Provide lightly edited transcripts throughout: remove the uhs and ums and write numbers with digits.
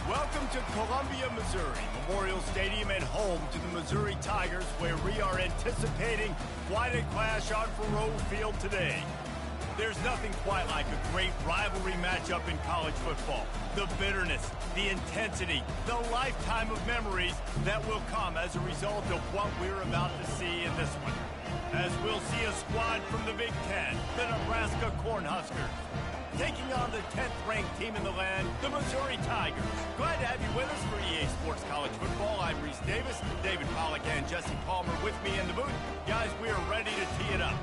Welcome to Columbia, Missouri, Memorial Stadium and home to the Missouri Tigers, where we are anticipating quite a clash on Faroe Field today. There's nothing quite like a great rivalry matchup in college football. The bitterness, the intensity, the lifetime of memories that will come as a result of what we're about to see in this one. As we'll see a squad from the Big Ten, the Nebraska Cornhuskers, taking on the 10th-ranked team in the land, the Missouri Tigers. Glad to have you with us for EA Sports College Football. I'm Reese Davis, David Pollack and Jesse Palmer with me in the booth. Guys, we are ready to tee it up.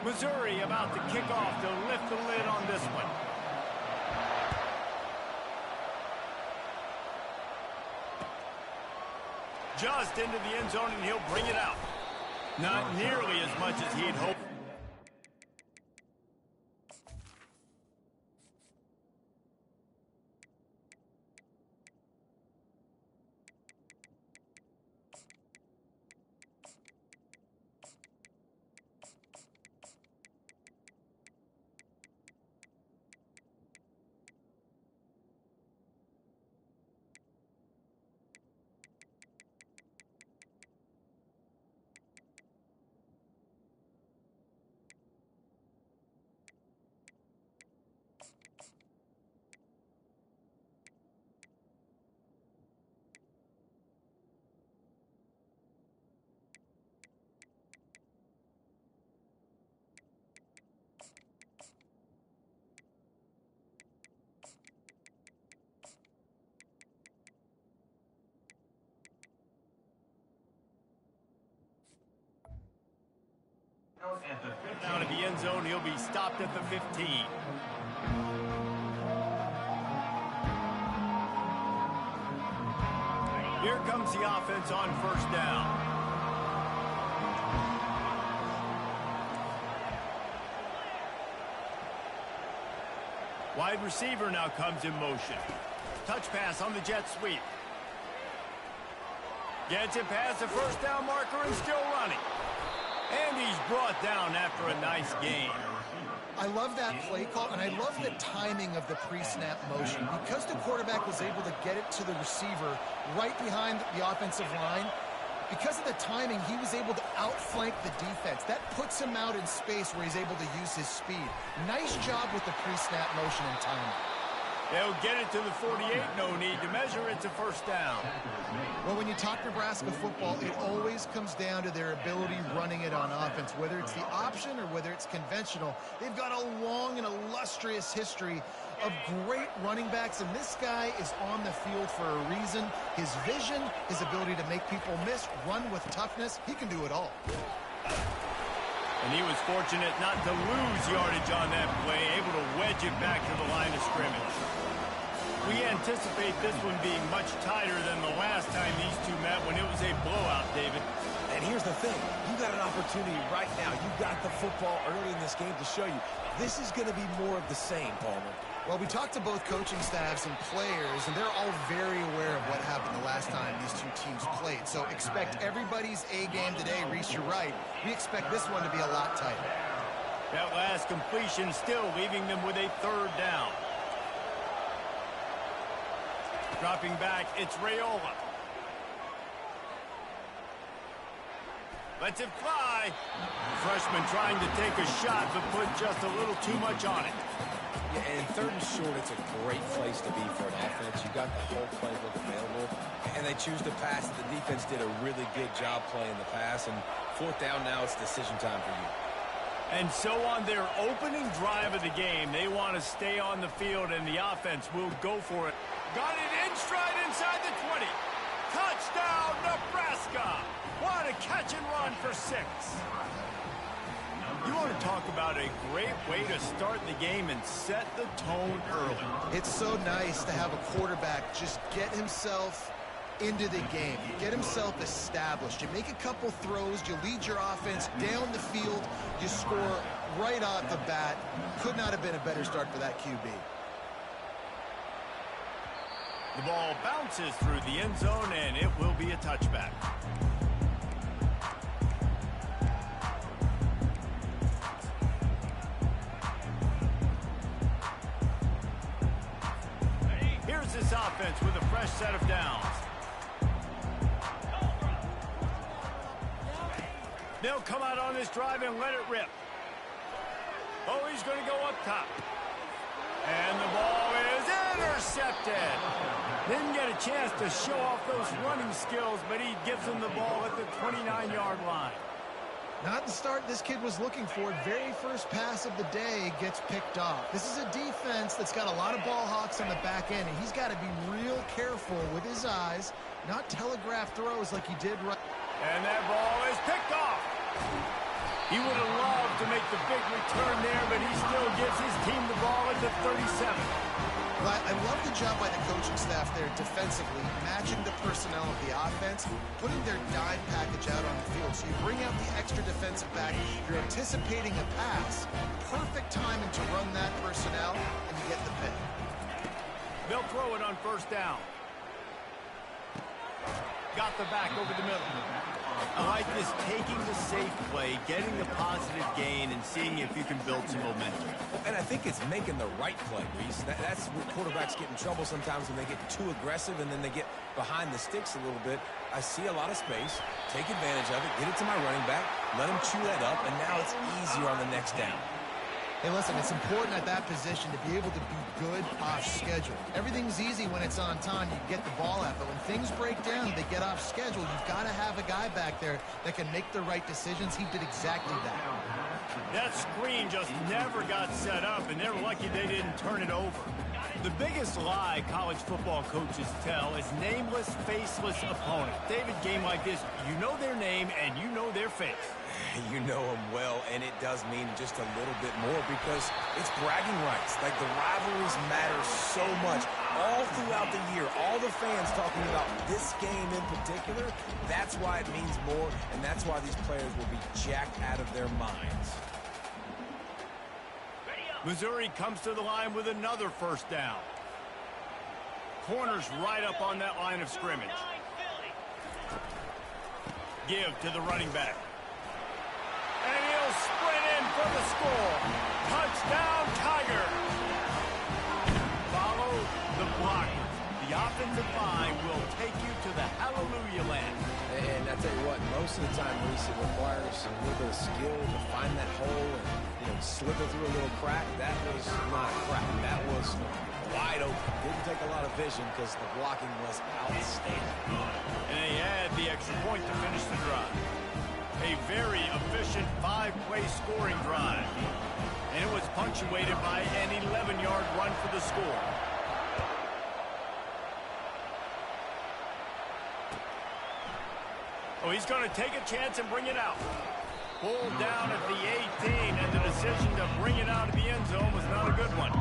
Missouri about to kick off to lift the lid on this one. Just into the end zone, and he'll bring it out. Not nearly as much as he'd hoped. Down to the end zone, he'll be stopped at the 15. Here comes the offense on first down. Wide receiver now comes in motion. Touch pass on the jet sweep. Gets it past the first down marker and still running. And he's brought down after a nice gain. I love that play call, and I love the timing of the pre-snap motion. Because the quarterback was able to get it to the receiver right behind the offensive line, because of the timing, he was able to outflank the defense. That puts him out in space where he's able to use his speed. Nice job with the pre-snap motion and timing. They'll get it to the 48, no need to measure, it's a first down. Well, when you talk Nebraska football, it always comes down to their ability running it on offense. Whether it's the option or whether it's conventional, they've got a long and illustrious history of great running backs, and this guy is on the field for a reason. His vision, his ability to make people miss, run with toughness, he can do it all. And he was fortunate not to lose yardage on that play, able to wedge it back to the line of scrimmage. We anticipate this one being much tighter than the last time these two met when it was a blowout, David. And here's the thing. You got an opportunity right now. You got the football early in this game to show you. This is going to be more of the same, Palmer. Well, we talked to both coaching staffs and players, and they're all very aware of what happened the last time these two teams played. So expect everybody's A game today. Reese, you're right. We expect this one to be a lot tighter. That last completion still leaving them with a third down. Dropping back, it's Raiola. Lets it fly. Freshman trying to take a shot, but put just a little too much on it. Yeah, and third and short, it's a great place to be for an offense. You got the whole playbook available, and they choose to pass. The defense did a really good job playing the pass, and fourth down now, it's decision time for you. And so on their opening drive of the game, they want to stay on the field, and the offense will go for it. Got it in stride inside the 20. Touchdown, Nebraska! What a catch and run for 6. You want to talk about a great way to start the game and set the tone early. It's so nice to have a quarterback just get himself into the game, get himself established. You make a couple throws, you lead your offense down the field, you score right off the bat. Could not have been a better start for that QB. The ball bounces through the end zone, and it will be a touchback. Here's this offense with a fresh set of downs. They'll come out on this drive and let it rip. Oh, he's going to go up top. And the ball is intercepted. Didn't get a chance to show off those running skills, but he gives him the ball at the 29-yard line. Not the start this kid was looking for. Very first pass of the day gets picked off. This is a defense that's got a lot of ball hawks on the back end, and he's got to be real careful with his eyes, not telegraph throws like he did right. And that ball is picked off. He would have loved to make the big return there, but he still gives his team the ball at the 37. Well, I love the job by the coaching staff there defensively, matching the personnel of the offense, putting their dime package out on the field. So you bring out the extra defensive back, you're anticipating a pass, perfect timing to run that personnel, and you get the pick. They'll throw it on first down. Got the back over the middle. I like this, taking the safe play, getting the positive gain, and seeing if you can build some momentum. And I think it's making the right play, Reese. That's where quarterbacks get in trouble sometimes when they get too aggressive and then they get behind the sticks a little bit. I see a lot of space, take advantage of it, get it to my running back, let him chew that up, and now it's easier on the next down. Hey, listen, it's important at that position to be able to be good off schedule. Everything's easy when it's on time. You get the ball out, but when things break down, they get off schedule. You've got to have a guy back there that can make the right decisions. He did exactly that. That screen just never got set up, and they're lucky they didn't turn it over. The biggest lie college football coaches tell is nameless, faceless opponent. David, game like this, you know their name and you know their face. You know them well, and it does mean just a little bit more because it's bragging rights. Like, the rivalries matter so much all throughout the year. All the fans talking about this game in particular, that's why it means more, and that's why these players will be jacked out of their minds. Missouri comes to the line with another first down. Corners right up on that line of scrimmage. Give to the running back. And he'll sprint in for the score. Touchdown, Tiger. Follow the blockers. The offensive line will take you to the hallelujah land. And I tell you what, most of the time, Reese, it requires a little bit of skill to find that hole and slip it through a little crack. That was not a crack. That was wide open. Didn't take a lot of vision because the blocking was outstanding. And they had the extra point to finish the drive. A very efficient 5-play scoring drive. And it was punctuated by an 11-yard run for the score. Oh, he's going to take a chance and bring it out. Pulled down at the 18, and the decision to bring it out of the end zone was not a good one.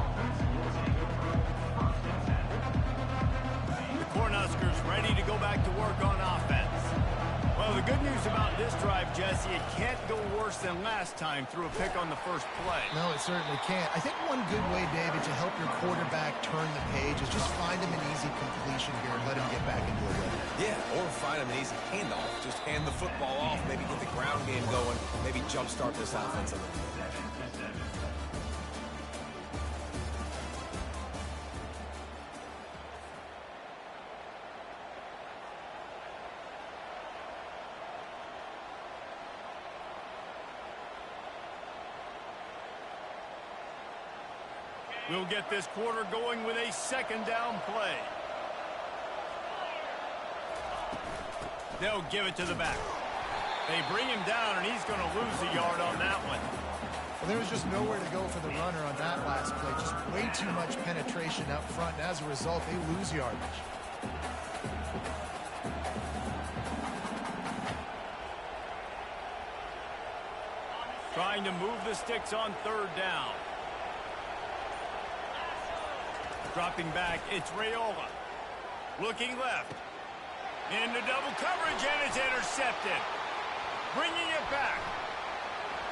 The Cornhuskers ready to go back to work on offense. Well, the good news about this drive, Jesse, it can't go worse than last time through a pick on the first play. No, it certainly can't. I think one good way, David, to help your quarterback turn the page is just find him an easy completion here and let him get back into a rhythm. Yeah, or find him an easy handoff. Just hand the football off, maybe get the ground game going, maybe jumpstart this offense a little bit. We'll get this quarter going with a second down play. They'll give it to the back. They bring him down, and he's going to lose a yard on that one. Well, there was just nowhere to go for the runner on that last play. Just way too much penetration up front, and as a result, they lose yardage. Trying to move the sticks on third down. Dropping back, it's Raiola. Looking left. Into double coverage, and it's intercepted. Bringing it back.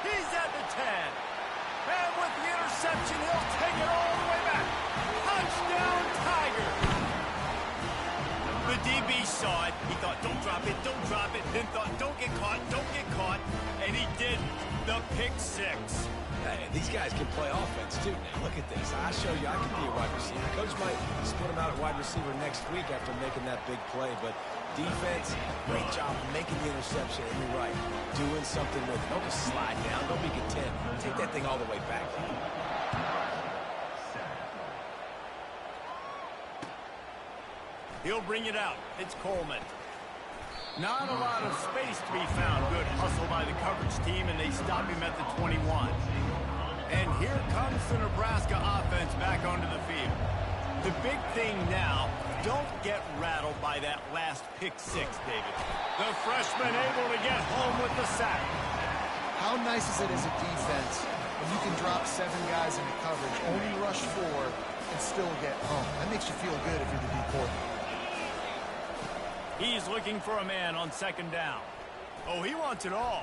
He's at the 10. And with the interception, he'll take it all the way back. Touchdown, Tiger. The DB saw it. He thought, don't drop it, don't drop it. Then thought, don't get caught. And he did the pick six. Hey, these guys can play offense, too, now. Look at this. I show you I can be a wide receiver. Coach might split him out at wide receiver next week after making that big play. But defense, great job making the interception. And you're right, doing something with it. Don't just slide down. Don't be content. Take that thing all the way back. He'll bring it out. It's Coleman. Not a lot of space to be found. Good hustle by the coverage team, and they stop him at the 21. And here comes the Nebraska offense back onto the field. The big thing now, don't get rattled by that last pick six, David. The freshman able to get home with the sack. How nice is it as a defense when you can drop 7 guys into coverage, only rush 4, and still get home? That makes you feel good if you're the D coordinator. He's looking for a man on second down. Oh, he wants it all.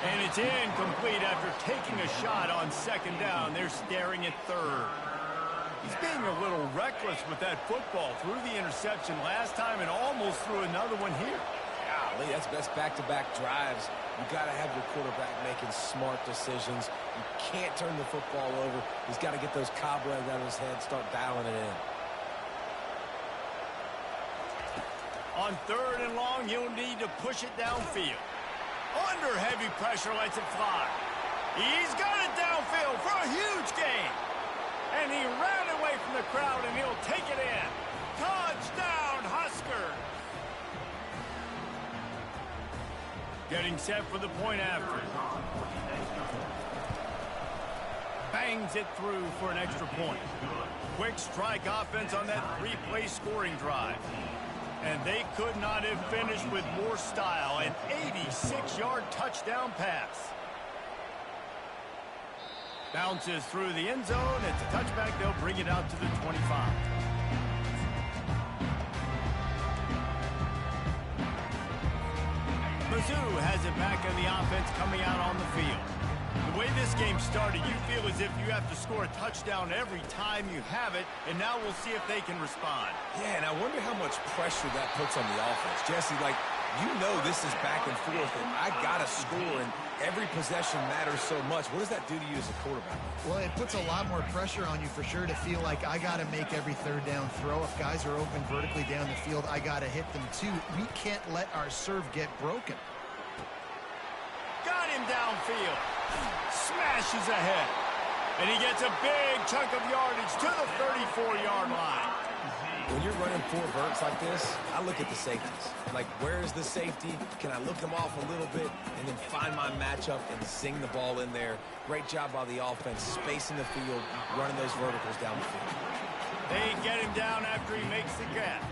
And it's incomplete after taking a shot on second down. They're staring at third. He's being a little reckless with that football. Threw the interception last time and almost threw another one here. Golly, that's best back-to-back drives. You got to have your quarterback making smart decisions. You can't turn the football over. He's got to get those cobwebs out of his head, start dialing it in. On third and long, you'll need to push it downfield. Under heavy pressure, lets it fly. He's got it downfield for a huge gain. And he ran away from the crowd, and he'll take it in. Touchdown, Husker. Getting set for the point after. Bangs it through for an extra point. Quick strike offense on that 3-play scoring drive. And they could not have finished with more style. An 86-yard touchdown pass. Bounces through the end zone. It's a touchback. They'll bring it out to the 25. Mizzou has it back in the offense coming out on the field. The way this game started, you feel as if you have to score a touchdown every time you have it, and now we'll see if they can respond. Yeah, and I wonder how much pressure that puts on the offense. Jesse, like, you know this is back and forth, and I got to score, and every possession matters so much. What does that do to you as a quarterback? Well, it puts a lot more pressure on you for sure to feel like I got to make every third down throw. If guys are open vertically down the field, I got to hit them too. We can't let our serve get broken. Got him downfield. Smashes ahead. And he gets a big chunk of yardage to the 34-yard line. When you're running 4 verts like this, I look at the safeties. Like, where is the safety? Can I look them off a little bit and then find my matchup and zing the ball in there? Great job by the offense, spacing the field, running those verticals down the field. They get him down after he makes the catch.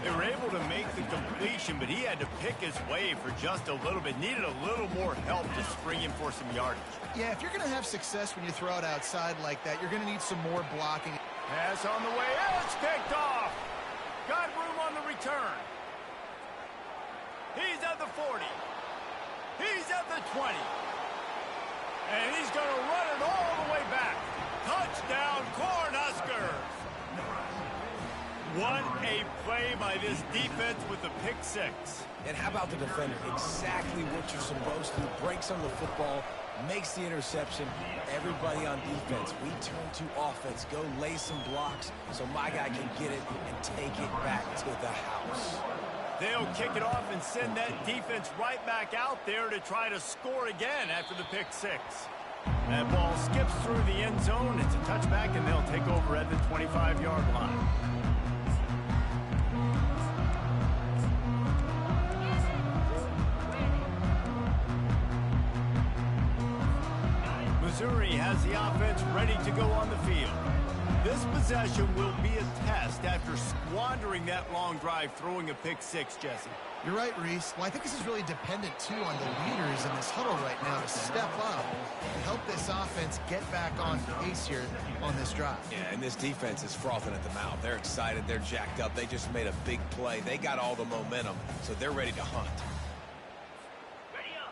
They were able to make the completion, but he had to pick his way for just a little bit. Needed a little more help to spring him for some yardage. Yeah, if you're going to have success when you throw it outside like that, you're going to need some more blocking. Pass on the way. It's picked off. Got room on the return. He's at the 40. He's at the 20. And he's going to run it all the way back. Touchdown, Cornhuskers. What a play by this defense with the pick six. And how about the defender? Exactly what you're supposed to do. Breaks on the football, makes the interception. Everybody on defense, we turn to offense. Go lay some blocks so my guy can get it and take it back to the house. They'll kick it off and send that defense right back out there to try to score again after the pick six. That ball skips through the end zone. It's a touchback, and they'll take over at the 25-yard line. Missouri has the offense ready to go on the field. This possession will be a test after squandering that long drive, throwing a pick six, Jesse. You're right, Reese. Well, I think this is really dependent, too, on the leaders in this huddle right now to step up and help this offense get back on pace here on this drive. Yeah, and this defense is frothing at the mouth. They're excited. They're jacked up. They just made a big play. They got all the momentum, so they're ready to hunt.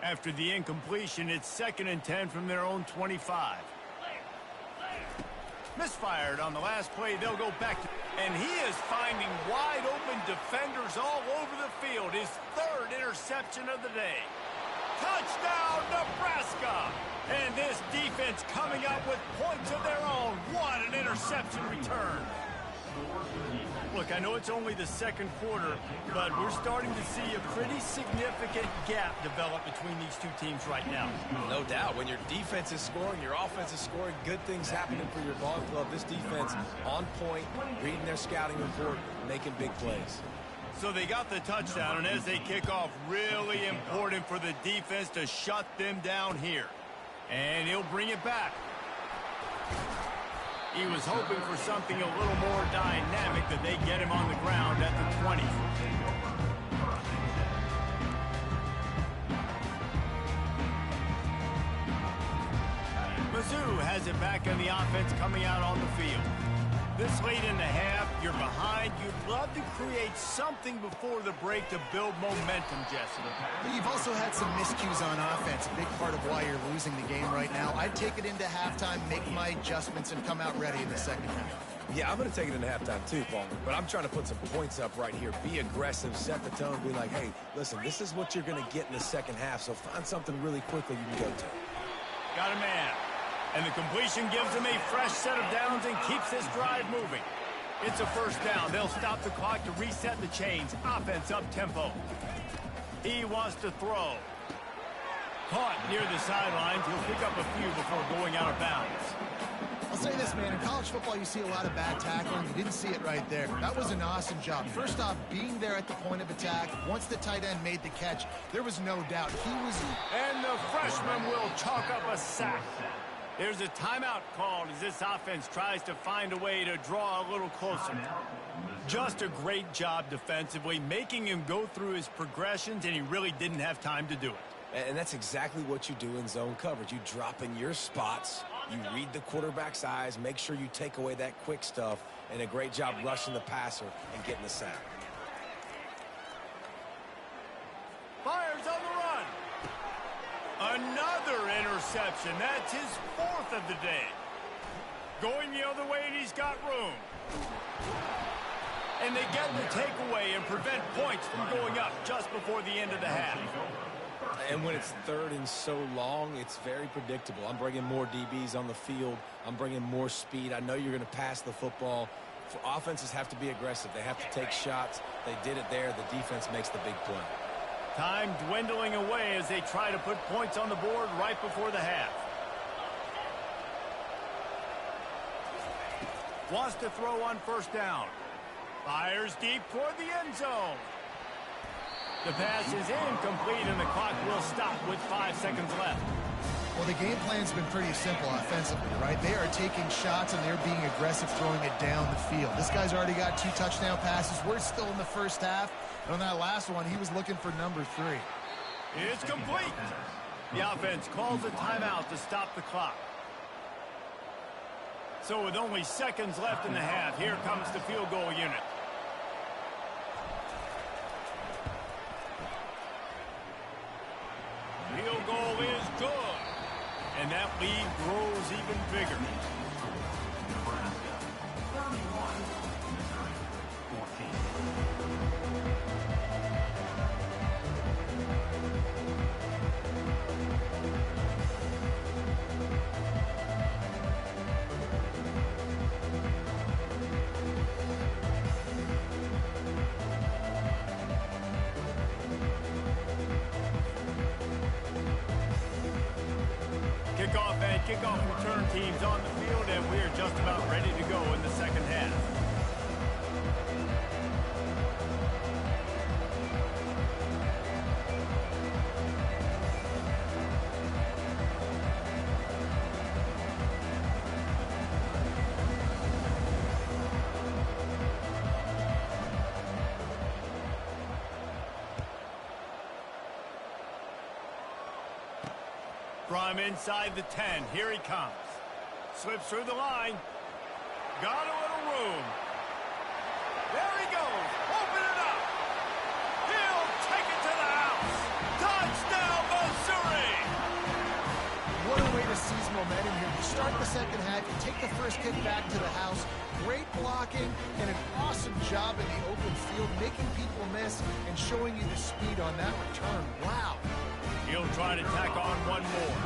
After the incompletion, it's 2nd and 10 from their own 25. Misfired on the last play. They'll go back. And he is finding wide-open defenders all over the field. His third interception of the day. Touchdown, Nebraska! And this defense coming up with points of their own. What an interception return. Look, I know it's only the second quarter, but we're starting to see a pretty significant gap develop between these two teams right now. No doubt. When your defense is scoring, your offense is scoring, good things happening for your ball club. This defense on point, reading their scouting report, making big plays. So they got the touchdown, and as they kick off, really important for the defense to shut them down here. And he'll bring it back. He was hoping for something a little more dynamic, that they get him on the ground at the 20. Mizzou has it back in the offense coming out on the field. This late in the half, you're behind. You'd love to create something before the break to build momentum, Jesse. You've also had some miscues on offense, a big part of why you're losing the game right now. I'd take it into halftime, make my adjustments, and come out ready in the second half. Yeah, I'm going to take it into halftime too, Palmer, but I'm trying to put some points up right here. Be aggressive, set the tone, be like, hey, listen, this is what you're going to get in the second half, so find something really quickly you can go to. Got a man. And the completion gives them a fresh set of downs and keeps this drive moving. It's a first down. They'll stop the clock to reset the chains. Offense up tempo. He wants to throw. Caught near the sidelines. He'll pick up a few before going out of bounds. I'll say this, man. In college football, you see a lot of bad tackling. You didn't see it right there. That was an awesome job. First off, being there at the point of attack. Once the tight end made the catch, there was no doubt he was... And the freshman will chalk up a sack. There's a timeout called as this offense tries to find a way to draw a little closer. Just a great job defensively, making him go through his progressions, and he really didn't have time to do it. And that's exactly what you do in zone coverage. You drop in your spots, you read the quarterback's eyes, make sure you take away that quick stuff, and a great job rushing the passer and getting the sack. Fires on the run. Another interception. That's his fourth of the day. Going the other way, and he's got room. And they get the takeaway and prevent points from going up just before the end of the half. And when it's third and so long, it's very predictable. I'm bringing more DBs on the field. I'm bringing more speed. I know you're going to pass the football. Offenses have to be aggressive. They have to take shots. They did it there. The defense makes the big play. Time dwindling away as they try to put points on the board right before the half. Wants to throw on first down. Fires deep toward the end zone. The pass is incomplete, and the clock will stop with 5 seconds left. Well, the game plan's been pretty simple offensively, right? They are taking shots, and they're being aggressive throwing it down the field. This guy's already got 2 touchdown passes. We're still in the first half. And on that last one, he was looking for number 3. It's complete. The offense calls a timeout to stop the clock. So with only seconds left in the half, here comes the field goal unit. Field goal is good. And that lead grows even bigger. Kickoff return teams on the field, and we're just about ready to go in the second half. From inside the 10, here he comes. Slips through the line. Got a little room. There he goes. Open it up. He'll take it to the house. Touchdown, Missouri! What a way to seize momentum momentum here. You start the second half, you take the first kick back to the house. Great blocking and an awesome job in the open field, making people miss and showing you the speed on that return. Wow. He'll try to tack on one more.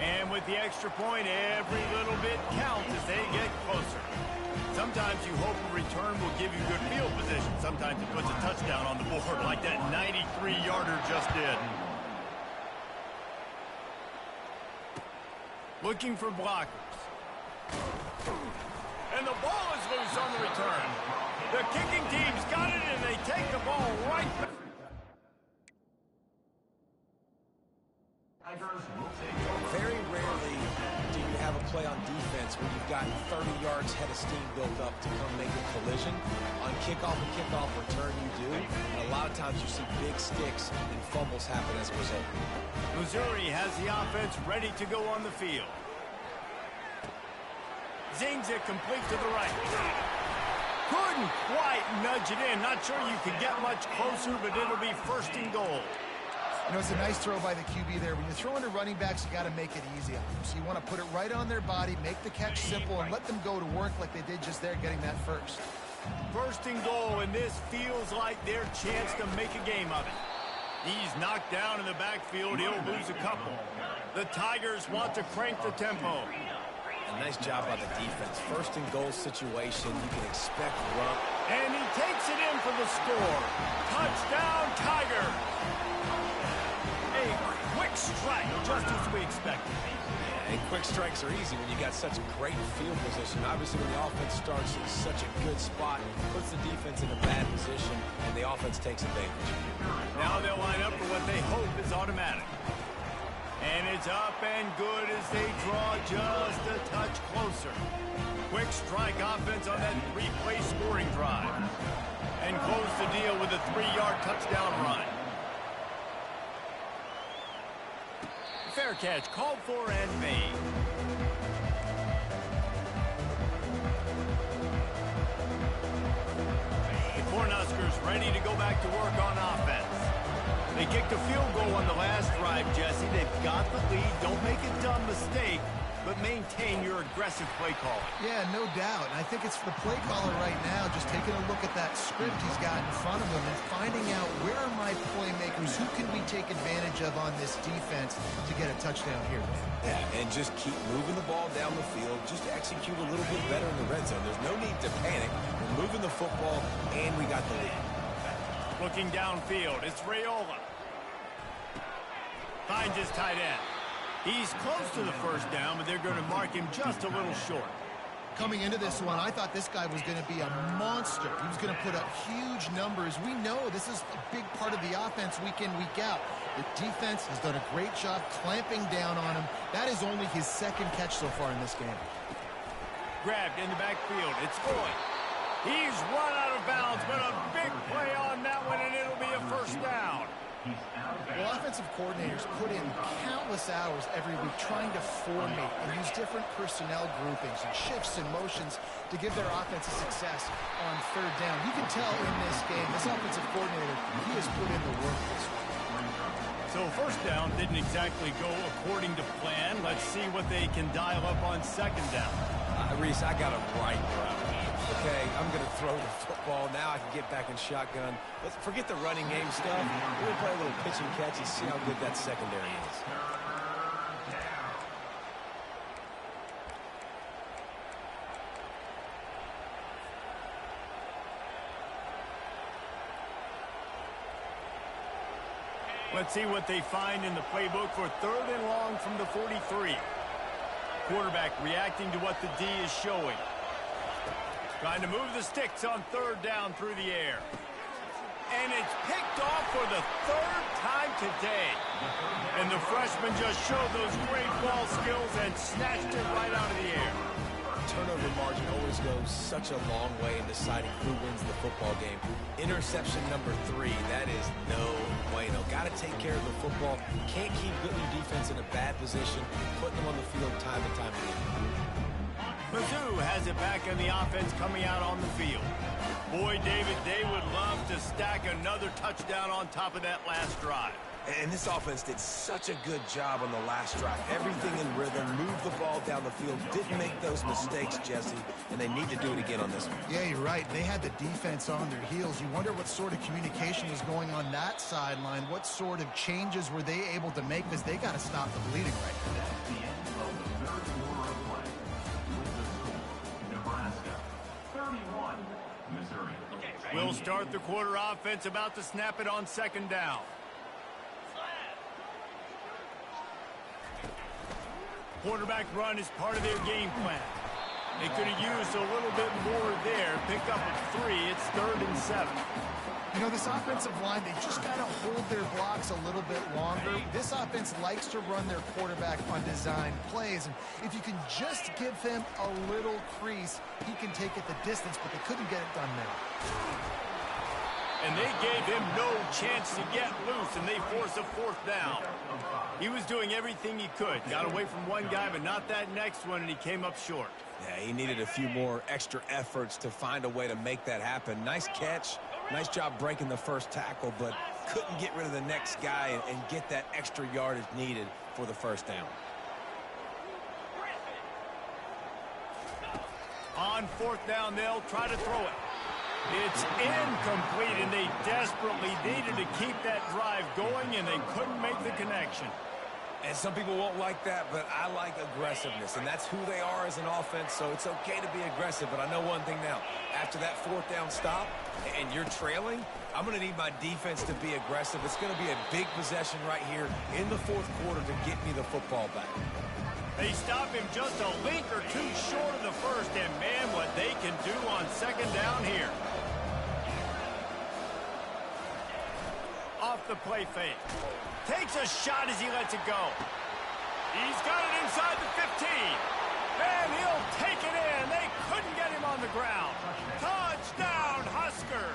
And with the extra point, every little bit counts as they get closer. Sometimes you hope a return will give you good field position. Sometimes it puts a touchdown on the board like that 93-yarder just did. Looking for blockers. And the ball is loose on the return. The kicking team's got it, and they take the ball right back. Very rarely do you have a play on defense where you've got 30 yards head of steam built up to come make a collision. On kickoff and kickoff return, you do. And a lot of times you see big sticks and fumbles happen as a result. Missouri has the offense ready to go on the field. Zings it complete to the right. Couldn't quite nudge it in. Not sure you could get much closer, but it'll be first and goal. You know, it's a nice throw by the QB there. When you're throwing to running backs, you got to make it easy on them. So you want to put it right on their body, make the catch simple, and let them go to work like they did just there, getting that first. First and goal, and this feels like their chance to make a game of it. He's knocked down in the backfield. He'll lose a couple. The Tigers want to crank the tempo. A nice job by the defense. First and goal situation, you can expect run. And he takes it in for the score. Touchdown, Tigers. A quick strike, just as we expected. Yeah, and quick strikes are easy when you got such great field position. Obviously, when the offense starts in such a good spot, puts the defense in a bad position, and the offense takes advantage. Now they'll line up for what they hope is automatic. And it's up and good as they draw just a touch closer. Quick strike offense on that three-play scoring drive. And close the deal with a 3-yard touchdown run. Fair catch called for and made. The Cornhuskers ready to go back to work on offense. They kicked a field goal on the last drive, Jesse. They've got the lead. Don't make a dumb mistake, but maintain your aggressive play calling. Yeah, no doubt. And I think it's the play caller right now just taking a look at that script he's got in front of him and finding out where are my playmakers, who can we take advantage of on this defense to get a touchdown here. Yeah, and just keep moving the ball down the field. Just execute a little bit better in the red zone. There's no need to panic. We're moving the football, and we got the lead. Looking downfield, it's Raiola. Finds his tight end. He's close to the first down, but they're going to mark him just a little short. Coming into this one, I thought this guy was going to be a monster. He was going to put up huge numbers. We know this is a big part of the offense week in, week out. The defense has done a great job clamping down on him. That is only his second catch so far in this game. Grabbed in the backfield. It's Floyd. He's run out of bounds, but a big play on that one, and it'll be a first down. Well, offensive coordinators put in countless hours every week trying to formate and use different personnel groupings and shifts and motions to give their offense a success on third down. You can tell in this game, this offensive coordinator, he has put in the work this week. So first down didn't exactly go according to plan. Let's see what they can dial up on second down. Reese, I got him right, bro. Okay, I'm going to throw the football. Now I can get back in shotgun. Let's forget the running game stuff. We're going to play a little pitch and catch and see how good that secondary is. Let's see what they find in the playbook for third and long from the 43. Quarterback reacting to what the D is showing. Trying to move the sticks on third down through the air. And it's picked off for the third time today. And the freshman just showed those great ball skills and snatched it right out of the air. Turnover margin always goes such a long way in deciding who wins the football game. Interception number 3, that is no bueno. Got to take care of the football. Can't keep putting your defense in a bad position, putting them on the field time and time again. Mizzou has it back in the offense coming out on the field. Boy, David, they would love to stack another touchdown on top of that last drive. And this offense did such a good job on the last drive. Everything in rhythm, moved the ball down the field, didn't make those mistakes, Jesse, and they need to do it again on this one. Yeah, you're right. They had the defense on their heels. You wonder what sort of communication was going on that sideline. What sort of changes were they able to make, because they got to stop the bleeding right now. That's the end of the third quarter of play. With the score, Nebraska 31, Missouri. We'll start the quarter offense, about to snap it on second down. Quarterback run is part of their game plan. They could have used a little bit more there. Picked up a 3. It's 3rd and 7. You know, this offensive line, they just got to hold their blocks a little bit longer. This offense likes to run their quarterback on design plays, and if you can just give him a little crease, he can take it the distance, but they couldn't get it done now. And they gave him no chance to get loose, and they force a 4th down. He was doing everything he could. Got away from one guy, but not that next one, and he came up short. Yeah, he needed a few more extra efforts to find a way to make that happen. Nice catch. Nice job breaking the first tackle, but couldn't get rid of the next guy and get that extra yardage needed for the first down. On 4th down, they'll try to throw it. It's incomplete, and they desperately needed to keep that drive going, and they couldn't make the connection. And some people won't like that, but I like aggressiveness, and that's who they are as an offense, so it's okay to be aggressive. But I know one thing now. After that 4th down stop and you're trailing, I'm going to need my defense to be aggressive. It's going to be a big possession right here in the 4th quarter to get me the football back. They stop him just a link or two short of the first, and man, what they can do on second down here. Off the play fake. Takes a shot as he lets it go. He's got it inside the 15. And he'll take it in. They couldn't get him on the ground. Touchdown, Husker.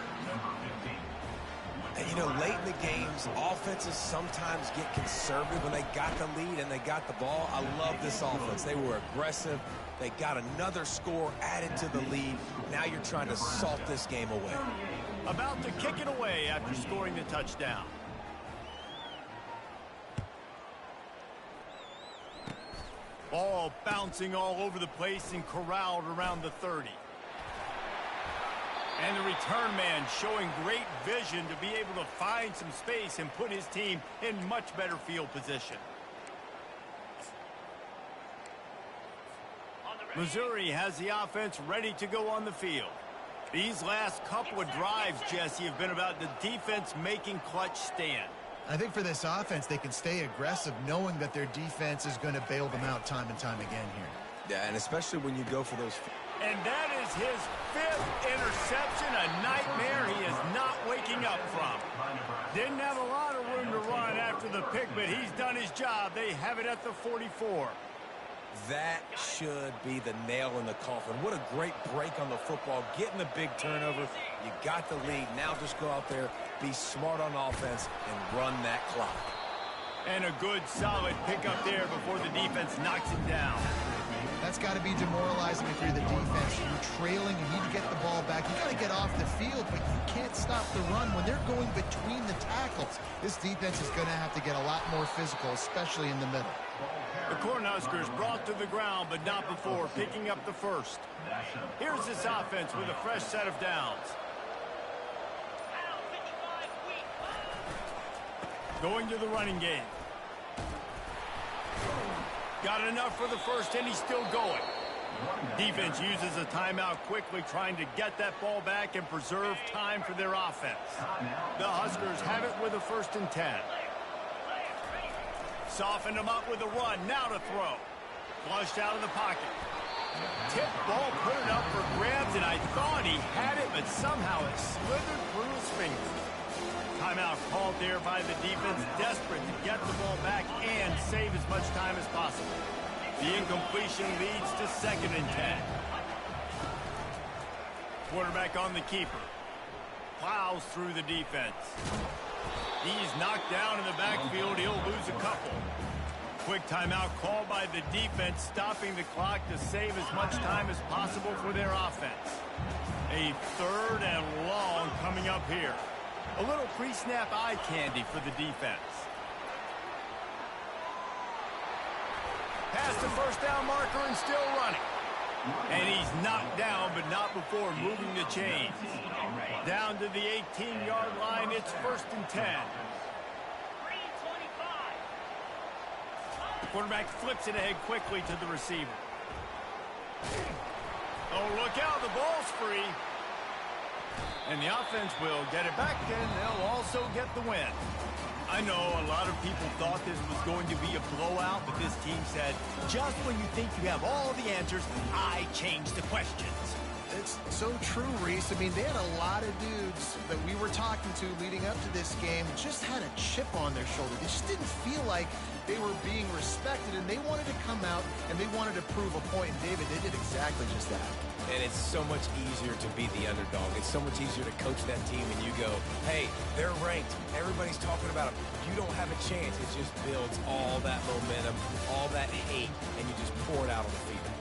And, you know, late in the games, offenses sometimes get conservative when they got the lead and they got the ball. I love this offense. They were aggressive. They got another score added to the lead. Now you're trying to salt this game away. About to kick it away after scoring the touchdown. Ball bouncing all over the place and corralled around the 30. And the return man showing great vision to be able to find some space and put his team in much better field position. Missouri has the offense ready to go on the field. These last couple of drives, Jesse, have been about the defense making clutch stand. I think for this offense, they can stay aggressive knowing that their defense is going to bail them out time and time again here. Yeah, and especially when you go for those. And that is his 5th interception, a nightmare he is not waking up from. Didn't have a lot of room to run after the pick, but he's done his job. They have it at the 44. That should be the nail in the coffin. What a great break on the football. Getting the big turnover. You got the lead. Now just go out there, be smart on offense, and run that clock. And a good, solid pickup there before the defense knocks it down. That's got to be demoralizing if you're the defense. You're trailing, you need to get the ball back. You got to get off the field, but you can't stop the run when they're going between the tackles. This defense is going to have to get a lot more physical, especially in the middle. The Cornhuskers brought to the ground, but not before picking up the first. Here's this offense with a fresh set of downs. Going to the running game. Got enough for the first, and he's still going. Defense uses a timeout quickly, trying to get that ball back and preserve time for their offense. The Huskers have it with a 1st and 10. Softened him up with a run. Now to throw. Flushed out of the pocket. Tip ball, put it up for grabs, and I thought he had it, but somehow it slithered through his fingers. Timeout called there by the defense, desperate to get the ball back and save as much time as possible. The incompletion leads to 2nd and 10. Quarterback on the keeper. Plows through the defense. He's knocked down in the backfield. He'll lose a couple. Quick timeout called by the defense, stopping the clock to save as much time as possible for their offense. A 3rd and long coming up here. A little pre-snap eye candy for the defense. Past the first down marker and still running. And he's knocked down, but not before moving the chains. Down to the 18-yard line, it's 1st and 10. The quarterback flips it ahead quickly to the receiver. Oh, look out, the ball's free. And the offense will get it back, and they'll also get the win. I know a lot of people thought this was going to be a blowout, but this team said, just when you think you have all the answers, I change the questions. It's so true, Reese. I mean, they had a lot of dudes that we were talking to leading up to this game just had a chip on their shoulder. They just didn't feel like they were being respected, and they wanted to come out and they wanted to prove a point. And David, they did exactly just that. And it's so much easier to be the underdog. It's so much easier to coach that team and you go, hey, they're ranked. Everybody's talking about them. You don't have a chance. It just builds all that momentum, all that hate, and you just pour it out on the field.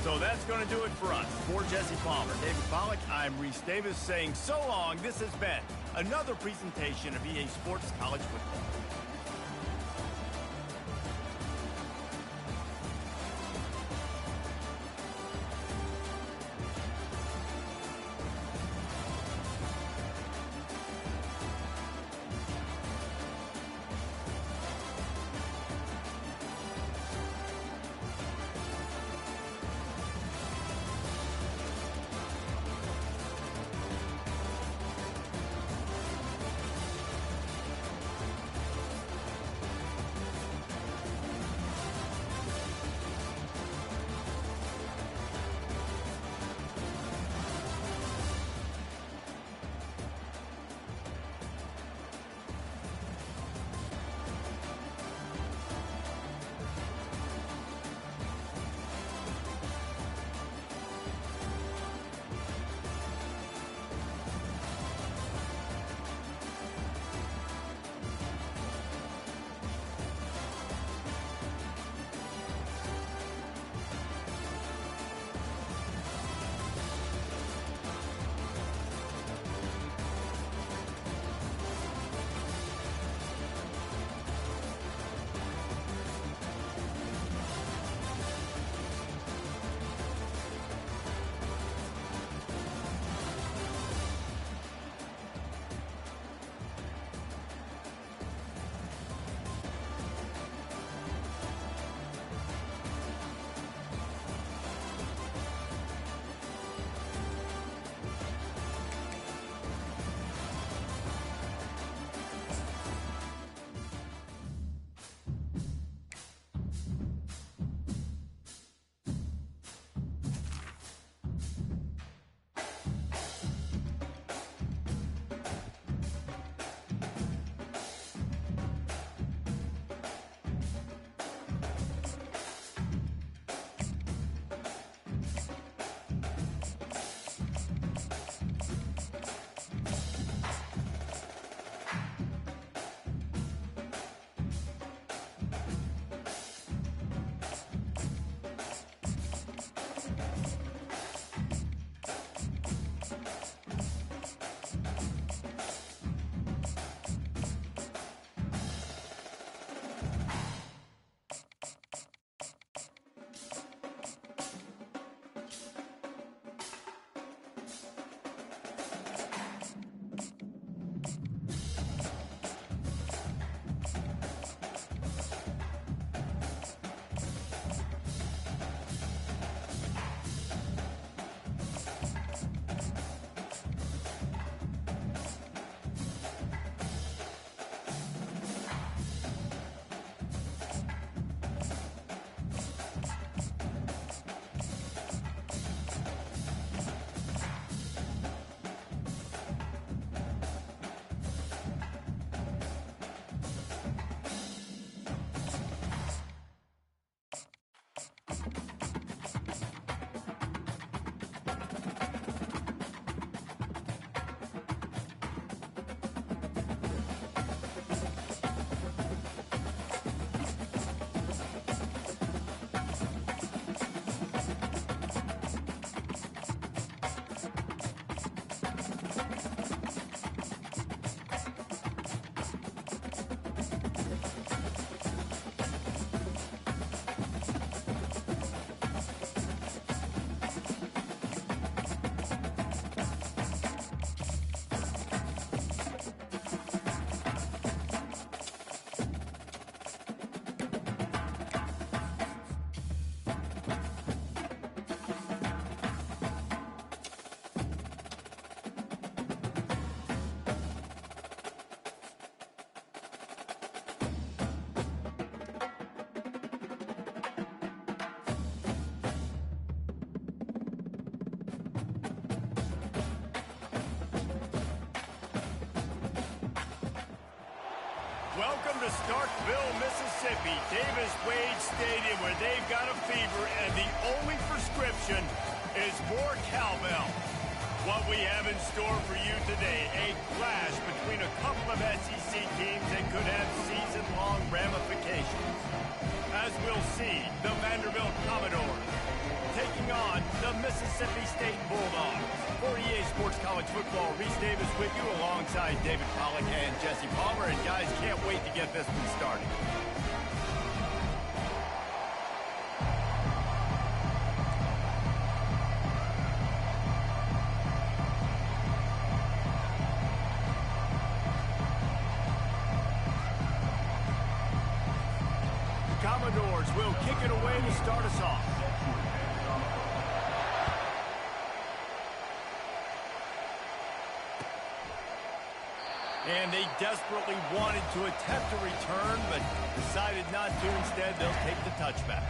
So that's going to do it for us. For Jesse Palmer, David Pollack, I'm Reese Davis saying so long. This has been another presentation of EA Sports College Football. Welcome to Starkville, Mississippi, Davis Wade Stadium, where they've got a fever, and the only prescription is more cowbell. What we have in store for you today, a clash between a couple of SEC teams that could have season-long ramifications. As we'll see, the Vanderbilt Commodores taking on the Mississippi State Bulldogs. For EA Sports College Football, Reese Davis with you alongside David Pollack and Jesse Palmer. And guys, can't wait to get this one started. The Commodores will kick it away to start us off. And they desperately wanted to attempt a return, but decided not to. Instead, they'll take the touchback.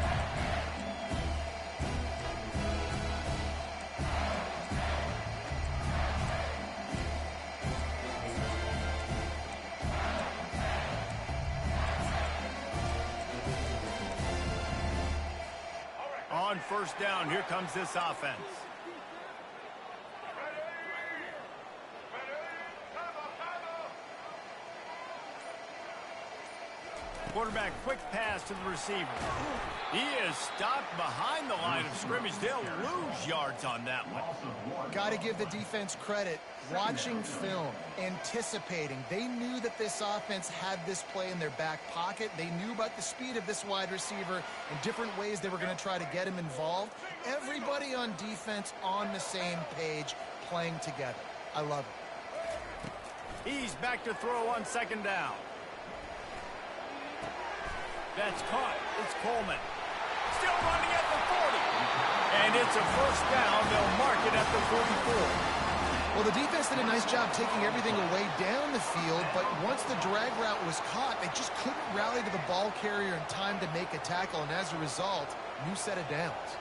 On first down, here comes this offense. Quarterback, quick pass to the receiver. He is stopped behind the line of scrimmage. They'll lose yards on that one. Got to give the defense credit. Watching film, anticipating. They knew that this offense had this play in their back pocket. They knew about the speed of this wide receiver and different ways they were going to try to get him involved. Everybody on defense on the same page, playing together. I love it. He's back to throw on second down. That's caught. It's Coleman. Still running at the 40. And it's a first down. They'll mark it at the 44. Well, the defense did a nice job taking everything away down the field, but once the drag route was caught, they just couldn't rally to the ball carrier in time to make a tackle, and as a result, new set of downs.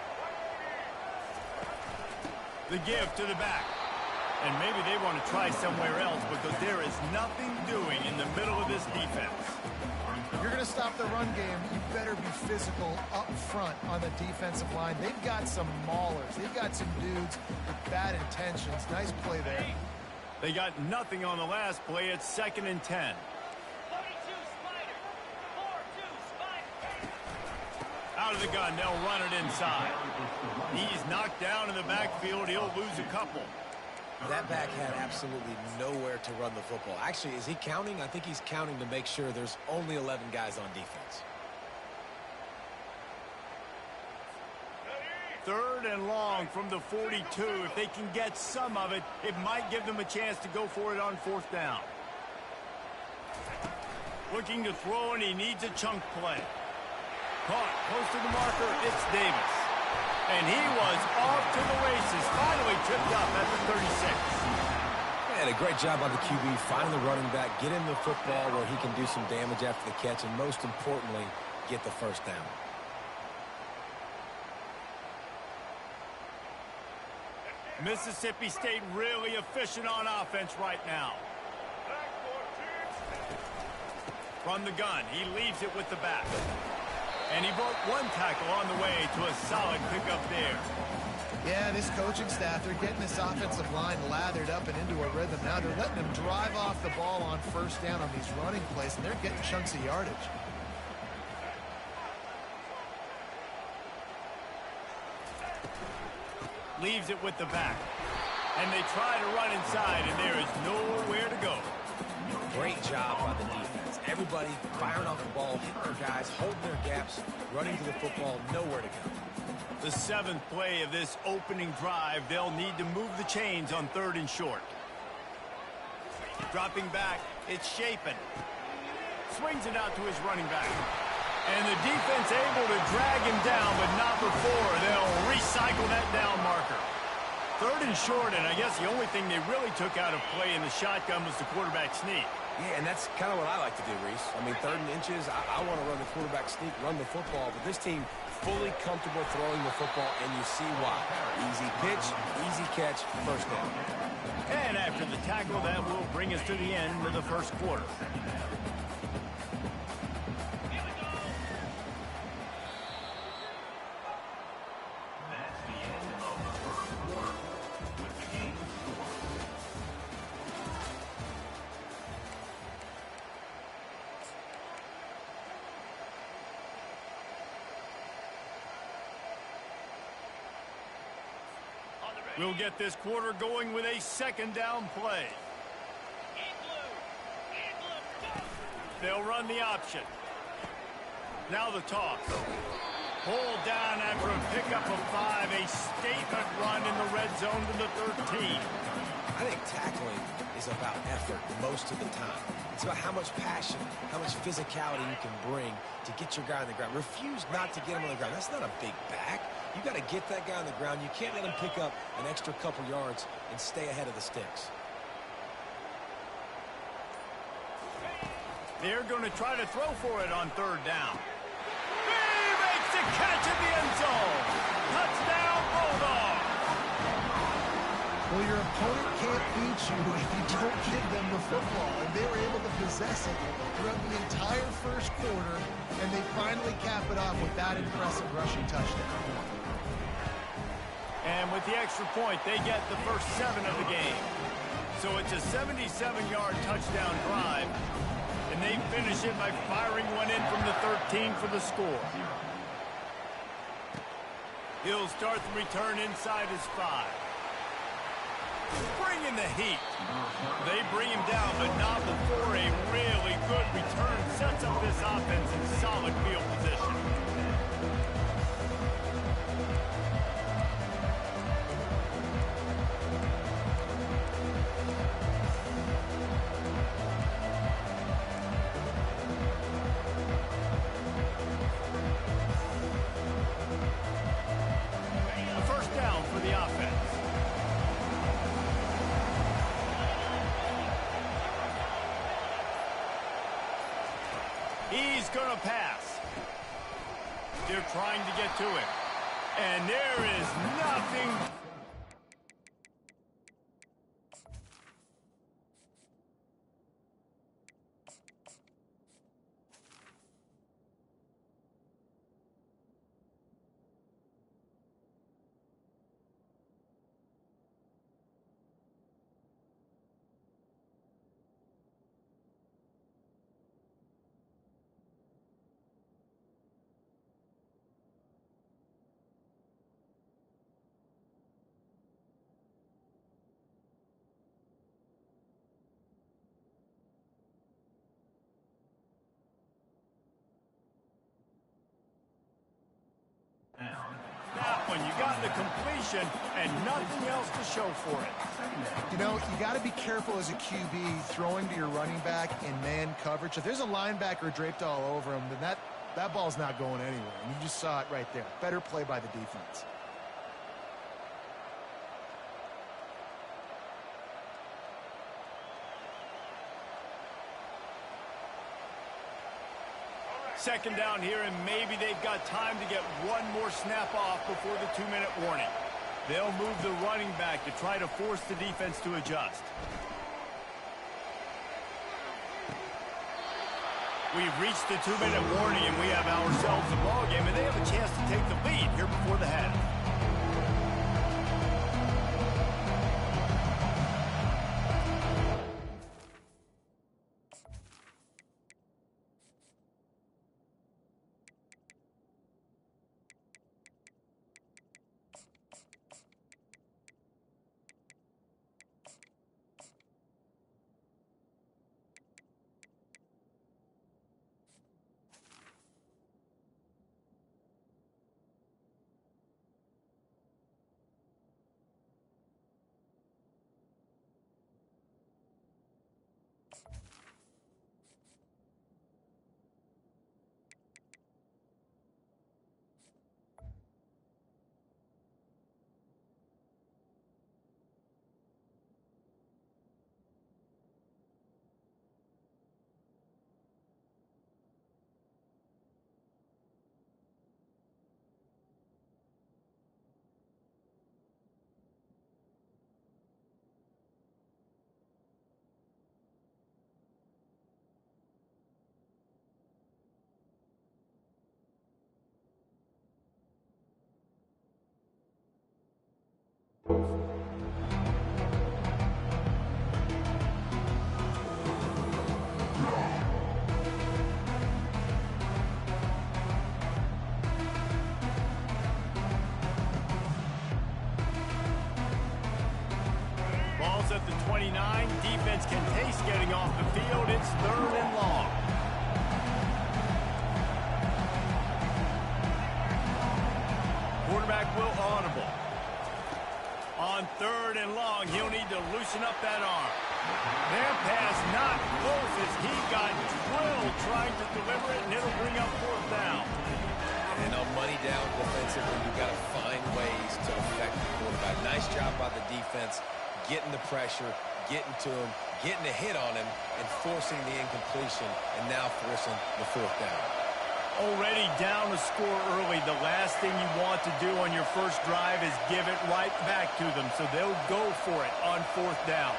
The give to the back. And maybe they want to try somewhere else because there is nothing doing in the middle of this defense. You're going to stop the run game, you better be physical up front on the defensive line. They've got some maulers. They've got some dudes with bad intentions. Nice play there. They got nothing on the last play. It's 2nd and 10. Out of the gun, they'll run it inside. He's knocked down in the backfield. He'll lose a couple. That back had absolutely nowhere to run the football. Actually, is he counting? I think he's counting to make sure there's only 11 guys on defense. 3rd and long from the 42. If they can get some of it, it might give them a chance to go for it on 4th down. Looking to throw, and he needs a chunk play. Caught close to the marker. It's Davis. And he was off to the races. Finally tripped up at the 36. And a great job by the QB, finding the running back, get him the football where he can do some damage after the catch, and most importantly, get the first down. Mississippi State really efficient on offense right now. From the gun, he leaves it with the back. And he brought one tackle on the way to a solid pickup there. Yeah, this coaching staff, they're getting this offensive line lathered up and into a rhythm now. They're letting them drive off the ball on first down on these running plays, and they're getting chunks of yardage. Leaves it with the back. And they try to run inside, and there is nowhere to go. Great job by the defense. Everybody firing off the ball, hitting their guys, holding their gaps, running to the football, nowhere to go. The 7th play of this opening drive, they'll need to move the chains on 3rd and short. Dropping back, it's Shapen. Swings it out to his running back. And the defense able to drag him down, but not before they'll recycle that down marker. 3rd and short, and I guess the only thing they really took out of play in the shotgun was the quarterback sneak. Yeah, and that's kind of what I like to do, Reese. I mean, 3rd and inches, I want to run the quarterback sneak, run the football, but this team fully comfortable throwing the football, and you see why. Easy pitch, easy catch, first down. And after the tackle, that will bring us to the end of the first quarter. We'll get this quarter going with a second down play. They'll run the option. Now the toss. Pulled down after a pickup of 5. A statement run in the red zone to the 13. I think tackling is about effort most of the time. It's about how much passion, how much physicality you can bring to get your guy on the ground. Refuse not to get him on the ground. That's not a big back. You got to get that guy on the ground. You can't let him pick up an extra couple yards and stay ahead of the sticks. They're going to try to throw for it on third down. He makes the catch in the end zone. Touchdown, Bulldogs. Well, your opponent can't beat you if you don't give them the football. And they were able to possess it throughout the entire first quarter, and they finally cap it off with that impressive rushing touchdown. And with the extra point, they get the first 7 of the game. So it's a 77-yard touchdown drive, and they finish it by firing one in from the 13 for the score. He'll start the return inside his 5. Bringing the heat. They bring him down, but not before a really good return sets up this offense in solid field position. A first down for the offense. He's going to pass. They're trying to get to him. And there is nothing. That one, you got the completion and nothing else to show for it. You know, you got to be careful as a QB throwing to your running back in man coverage. If there's a linebacker draped all over him, then that ball's not going anywhere. And you just saw it right there. Better play by the defense. Second down here, and maybe they've got time to get one more snap off before the 2-minute warning. They'll move the running back to try to force the defense to adjust. We've reached the 2-minute warning, and we have ourselves a ball game, and they have a chance to take the lead here before the half. at the 29. Defense can taste getting off the field. It's 3rd and long. Quarterback will audible. On 3rd and long, he'll need to loosen up that arm. Their pass not close as he got drilled trying to deliver it, and it'll bring up 4th down. And on money down defensively, you've got to find ways to affect the quarterback. Nice job by the defense, getting the pressure, getting to him, getting a hit on him, and forcing the incompletion, and now forcing the 4th down. Already down a score early. The last thing you want to do on your first drive is give it right back to them, so they'll go for it on 4th down.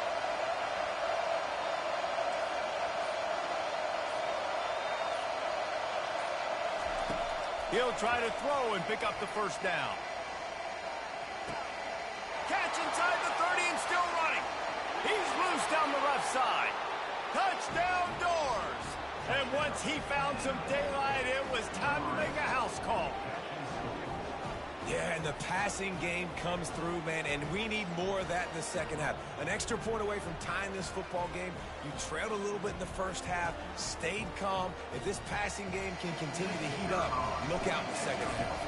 He'll try to throw and pick up the 1st down. Catch inside the 30 and still running. He's loose down the left side. Touchdown Doors. And once he found some daylight, it was time to make a house call. Yeah, and the passing game comes through, man, and we need more of that in the second half. An extra point away from tying this football game. You trailed a little bit in the first half, stayed calm. If this passing game can continue to heat up, look out in the second half.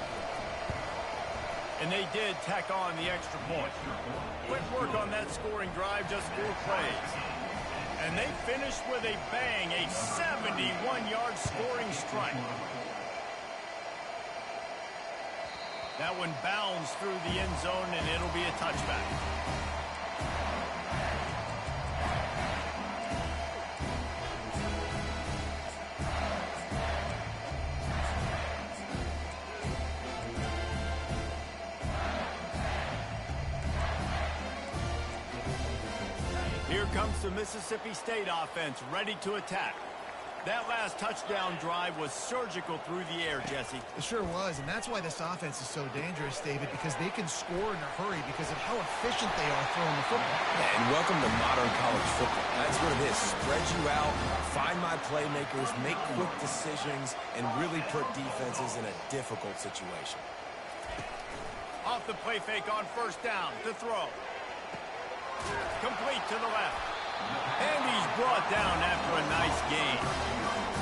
And they did tack on the extra point. Quick work on that scoring drive, just 4 plays. And they finished with a bang, a 71-yard scoring strike. That one bounds through the end zone, and it'll be a touchback. Here comes the Mississippi State offense, ready to attack. That last touchdown drive was surgical through the air, Jesse. It sure was, and that's why this offense is so dangerous, David, because they can score in a hurry because of how efficient they are throwing the football. Yeah, and welcome to modern college football. That's what it is. Spread you out, find my playmakers, make quick decisions, and really put defenses in a difficult situation. Off the play fake on 1st down to throw. Complete to the left. And he's brought down after a nice gain.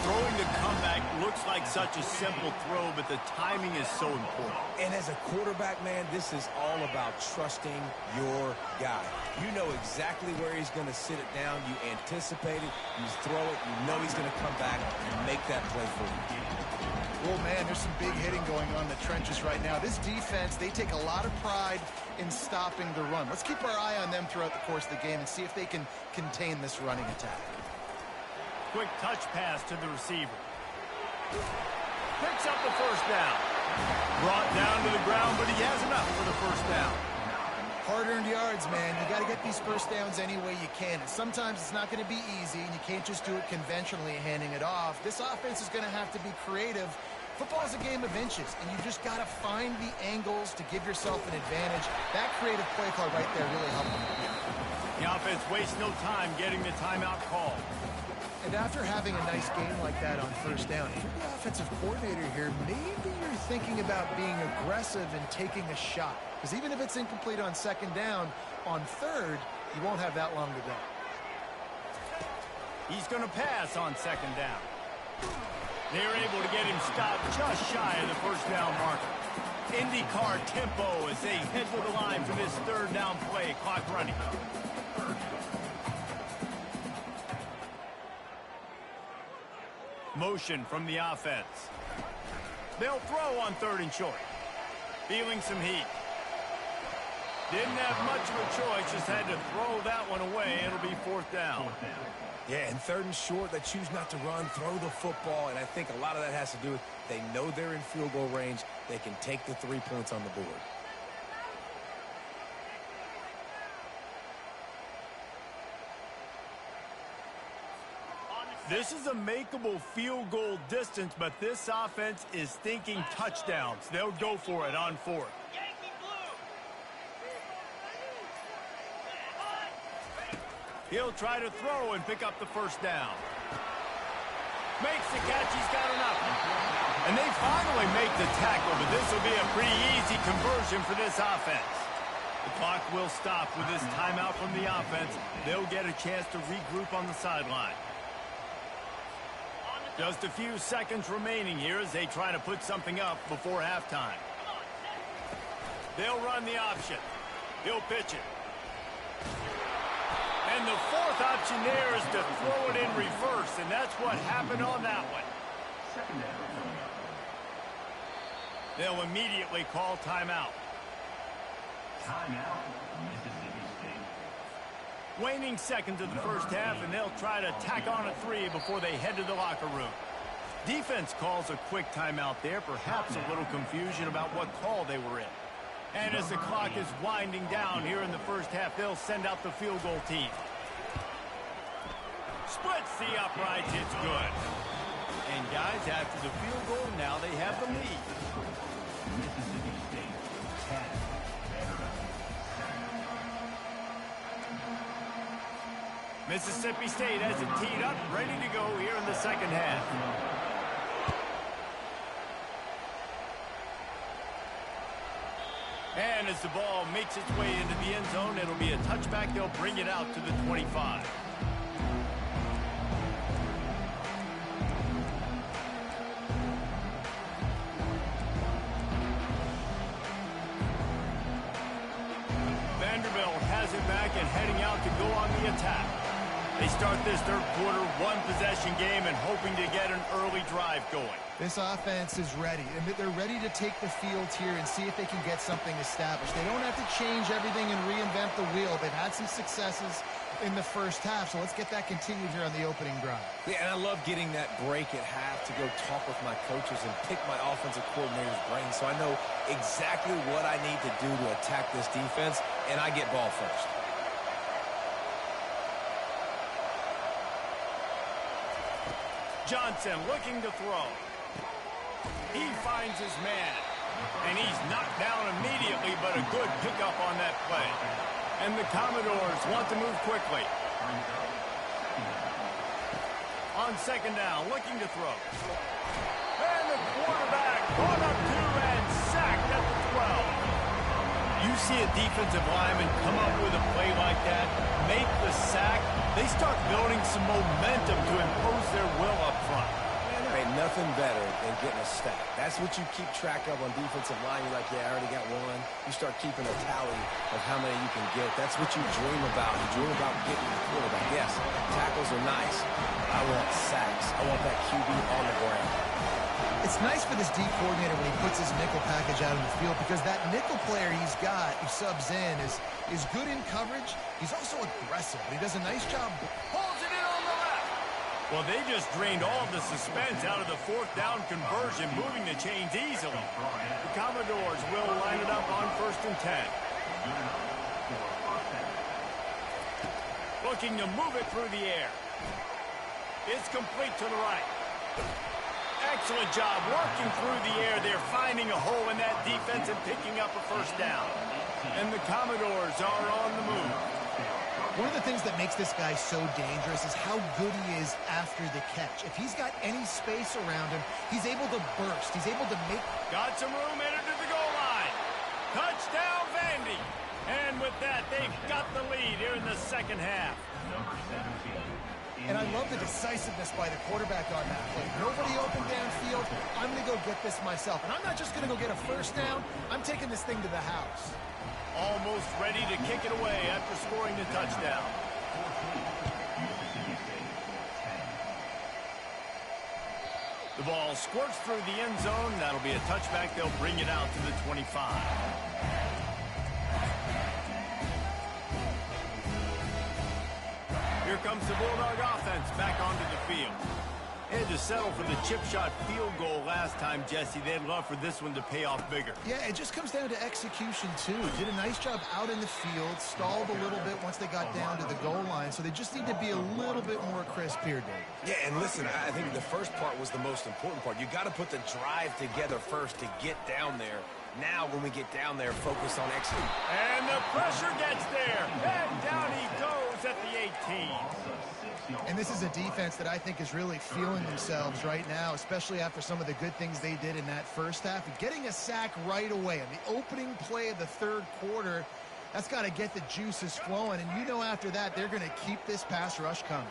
Throwing the comeback looks like such a simple throw, but the timing is so important. And as a quarterback, man, this is all about trusting your guy. You know exactly where he's going to sit it down. You anticipate it. You throw it. You know he's going to come back and make that play for you. Oh, man, there's some big hitting going on in the trenches right now. This defense, they take a lot of pride in stopping the run. Let's keep our eye on them throughout the course of the game and see if they can contain this running attack. Quick touch pass to the receiver. Picks up the 1st down. Brought down to the ground, but he has enough for the 1st down. Hard-earned yards, man. You got to get these 1st downs any way you can. And sometimes it's not going to be easy, and you can't just do it conventionally handing it off. This offense is going to have to be creative. Football is a game of inches, and you just got to find the angles to give yourself an advantage. That creative play call right there really helped them. The offense wastes no time getting the timeout call. And after having a nice game like that on 1st down, if you're the offensive coordinator here, maybe you're thinking about being aggressive and taking a shot. Because even if it's incomplete on 2nd down, on 3rd, you won't have that long to go. He's going to pass on 2nd down. They're able to get him stopped just shy of the 1st down marker. IndyCar tempo as they head to the line for this 3rd down play. Clock running. Motion from the offense. They'll throw on 3rd and short. Feeling some heat. Didn't have much of a choice, just had to throw that one away. It'll be 4th down. Yeah, and 3rd and short, they choose not to run, throw the football, and I think a lot of that has to do with they know they're in field goal range. They can take the 3 points on the board. This is a makeable field goal distance, but this offense is thinking touchdowns. They'll go for it on 4th. He'll try to throw and pick up the 1st down. Makes the catch. He's got enough. And they finally make the tackle, but this will be a pretty easy conversion for this offense. The clock will stop with this timeout from the offense. They'll get a chance to regroup on the sideline. Just a few seconds remaining here as they try to put something up before halftime. They'll run the option. He'll pitch it. And the fourth option there is to throw it in reverse, and that's what happened on that one. They'll immediately call timeout. Timeout, Mississippi State. Waning seconds of the first half, and they'll try to tack on a 3 before they head to the locker room. Defense calls a quick timeout there, perhaps a little confusion about what call they were in. And as the clock is winding down here in the first half, they'll send out the field goal team. Splits the uprights, it's good. And guys, after the field goal, now they have the lead. Mississippi State, 10. Mississippi State has it teed up, ready to go here in the second half. And as the ball makes its way into the end zone, it'll be a touchback. They'll bring it out to the 25. Vanderbilt has it back and heading out to go on the attack. They start this third quarter one-possession game and hoping to get an early drive going. This offense is ready, and they're ready to take the field here and see if they can get something established. They don't have to change everything and reinvent the wheel. They've had some successes in the first half, so let's get that continued here on the opening drive. Yeah, and I love getting that break at half to go talk with my coaches and pick my offensive coordinator's brain so I know exactly what I need to do to attack this defense, and I get ball first. Johnson looking to throw. He finds his man. And he's knocked down immediately, but a good pickup on that play. And the Commodores want to move quickly. On second down, looking to throw. And the quarterback caught up to and sacked at the 12. You see a defensive lineman come up with a play like that, make the sack, they start building some momentum to impose their will up front. Man, there ain't nothing better than getting a stack. That's what you keep track of on defensive line. You're like, yeah, I already got one. You start keeping a tally of how many you can get. That's what you dream about. You dream about getting the quarterback. Yes, tackles are nice. I want sacks. I want that QB on the ground. It's nice for this D coordinator when he puts his nickel package out in the field because that nickel player he's got, who subs in, is good in coverage. He's also aggressive. He does a nice job. Pulls it in on the left. Well, they just drained all the suspense out of the fourth down conversion, moving the chains easily. The Commodores will line it up on 1st and 10. Looking to move it through the air. It's complete to the right. Excellent job working through the air. They're finding a hole in that defense and picking up a first down. And the Commodores are on the move. One of the things that makes this guy so dangerous is how good he is after the catch. If he's got any space around him, he's able to burst. He's able to make... Got some room headed to the goal line. Touchdown, Vandy. And with that, they've got the lead here in the second half. Number 17. And I love the decisiveness by the quarterback on that play. Nobody open downfield. I'm going to go get this myself. And I'm not just going to go get a first down. I'm taking this thing to the house. Almost ready to kick it away after scoring the touchdown. The ball squirts through the end zone. That'll be a touchback. They'll bring it out to the 25. Here comes the Bulldog offense back onto the field. They had to settle for the chip shot field goal last time, Jesse. They'd love for this one to pay off bigger. Yeah, it just comes down to execution, too. Did a nice job out in the field, stalled a little bit once they got down to the goal line, so they just need to be a little bit more crisp here, Dave. Yeah, and listen, I think the first part was the most important part. You got to put the drive together first to get down there. Now, when we get down there, focus on executing. And the pressure gets there. And down he goes at the 18. And this is a defense that I think is really feeling themselves right now, especially after some of the good things they did in that first half. Getting a sack right away on the opening play of the third quarter, That's got to get the juices flowing, and you know after that they're going to keep this pass rush coming.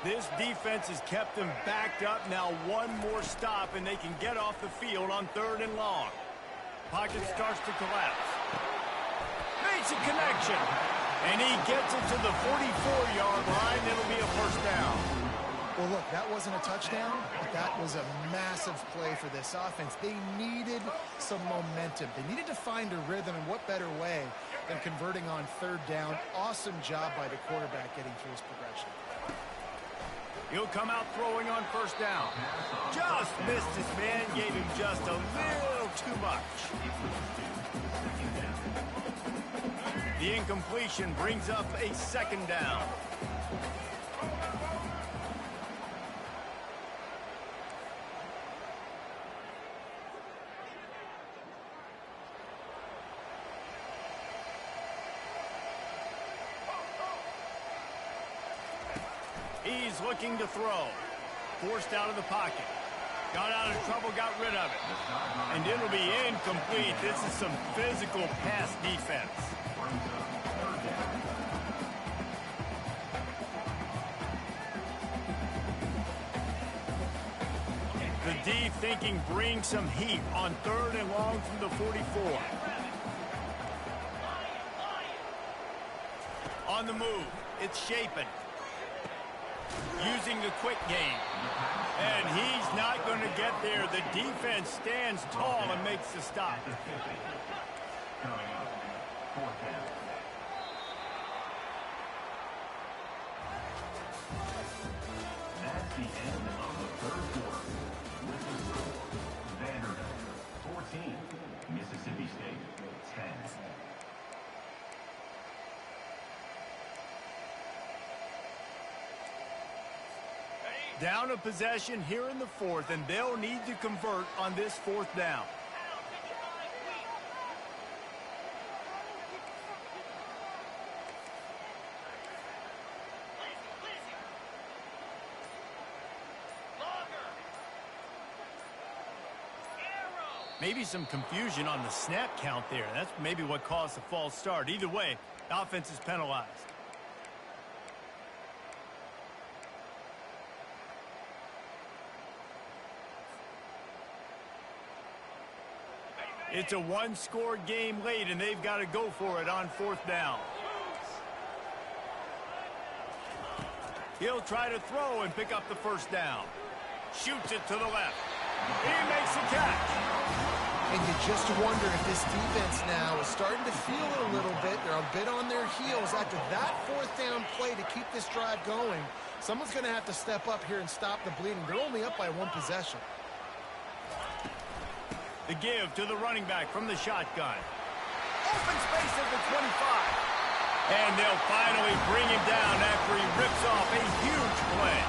This defense has kept them backed up. Now one more stop, and they can get off the field on 3rd and long. Pocket starts to collapse. Makes a connection. And he gets it to the 44-yard line. It'll be a first down. Well, look, that wasn't a touchdown, but that was a massive play for this offense. They needed some momentum. They needed to find a rhythm, and what better way than converting on 3rd down. Awesome job by the quarterback getting through his progression. He'll come out throwing on 1st down. Just missed his man, gave him just a little too much. The incompletion brings up a 2nd down. He's looking to throw. Forced out of the pocket. Got out of trouble, got rid of it. And it'll be incomplete. This is some physical pass defense. The D thinking bring some heat on 3rd and long from the 44. On the move, it's Shapen. Using the quick game. And he's not going to get there. The defense stands tall and makes the stop. That's the end of the 3rd quarter. With the score, Vanderbilt 14, Mississippi State 10. Down a possession here in the 4th, and they'll need to convert on this 4th down. Maybe some confusion on the snap count there. That's maybe what caused the false start. Either way, the offense is penalized. It's a one-score game late, and they've got to go for it on 4th down. He'll try to throw and pick up the 1st down. Shoots it to the left. He makes the catch. And you just wonder if this defense now is starting to feel it a little bit. They're a bit on their heels after that 4th down play to keep this drive going. Someone's going to have to step up here and stop the bleeding. They're only up by 1 possession. The give to the running back from the shotgun. Open space at the 25. And they'll finally bring him down after he rips off a huge play.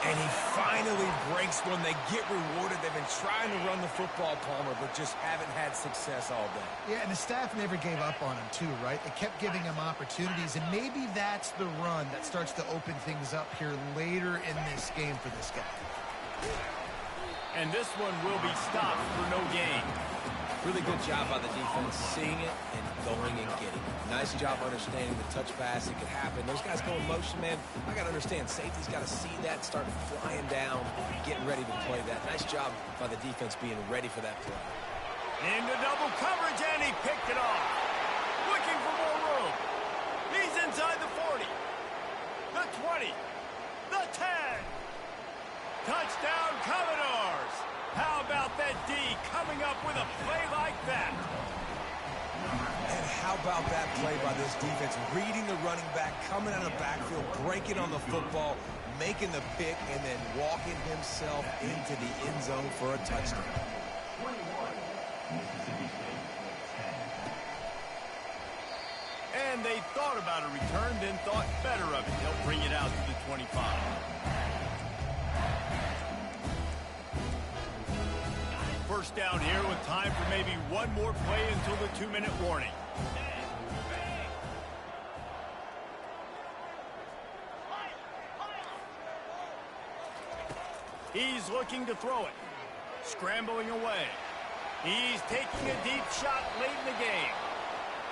And he finally breaks one. They get rewarded. They've been trying to run the football, Palmer, but just haven't had success all day. Yeah, and the staff never gave up on him, too, right? They kept giving him opportunities, and maybe that's the run that starts to open things up here later in this game for this guy. And this one will be stopped for no gain. Really good job by the defense, seeing it and going and getting it. Nice job understanding the touch pass. It could happen. Those guys go in motion, man. I got to understand, safety's got to see that, start flying down, getting ready to play that. Nice job by the defense being ready for that play. Into double coverage, and he picked it off. Looking for more room. He's inside the 40. The 20. The 10. Touchdown, Commodores! How about that D coming up with a play like that? And how about that play by this defense? Reading the running back, coming out of the backfield, breaking on the football, making the pick, and then walking himself into the end zone for a touchdown. 21, Mississippi State 10. And they thought about a return, then thought better of it. They'll bring it out to the 25. First down here with time for maybe one more play until the 2-minute warning. He's looking to throw it. Scrambling away. He's taking a deep shot late in the game.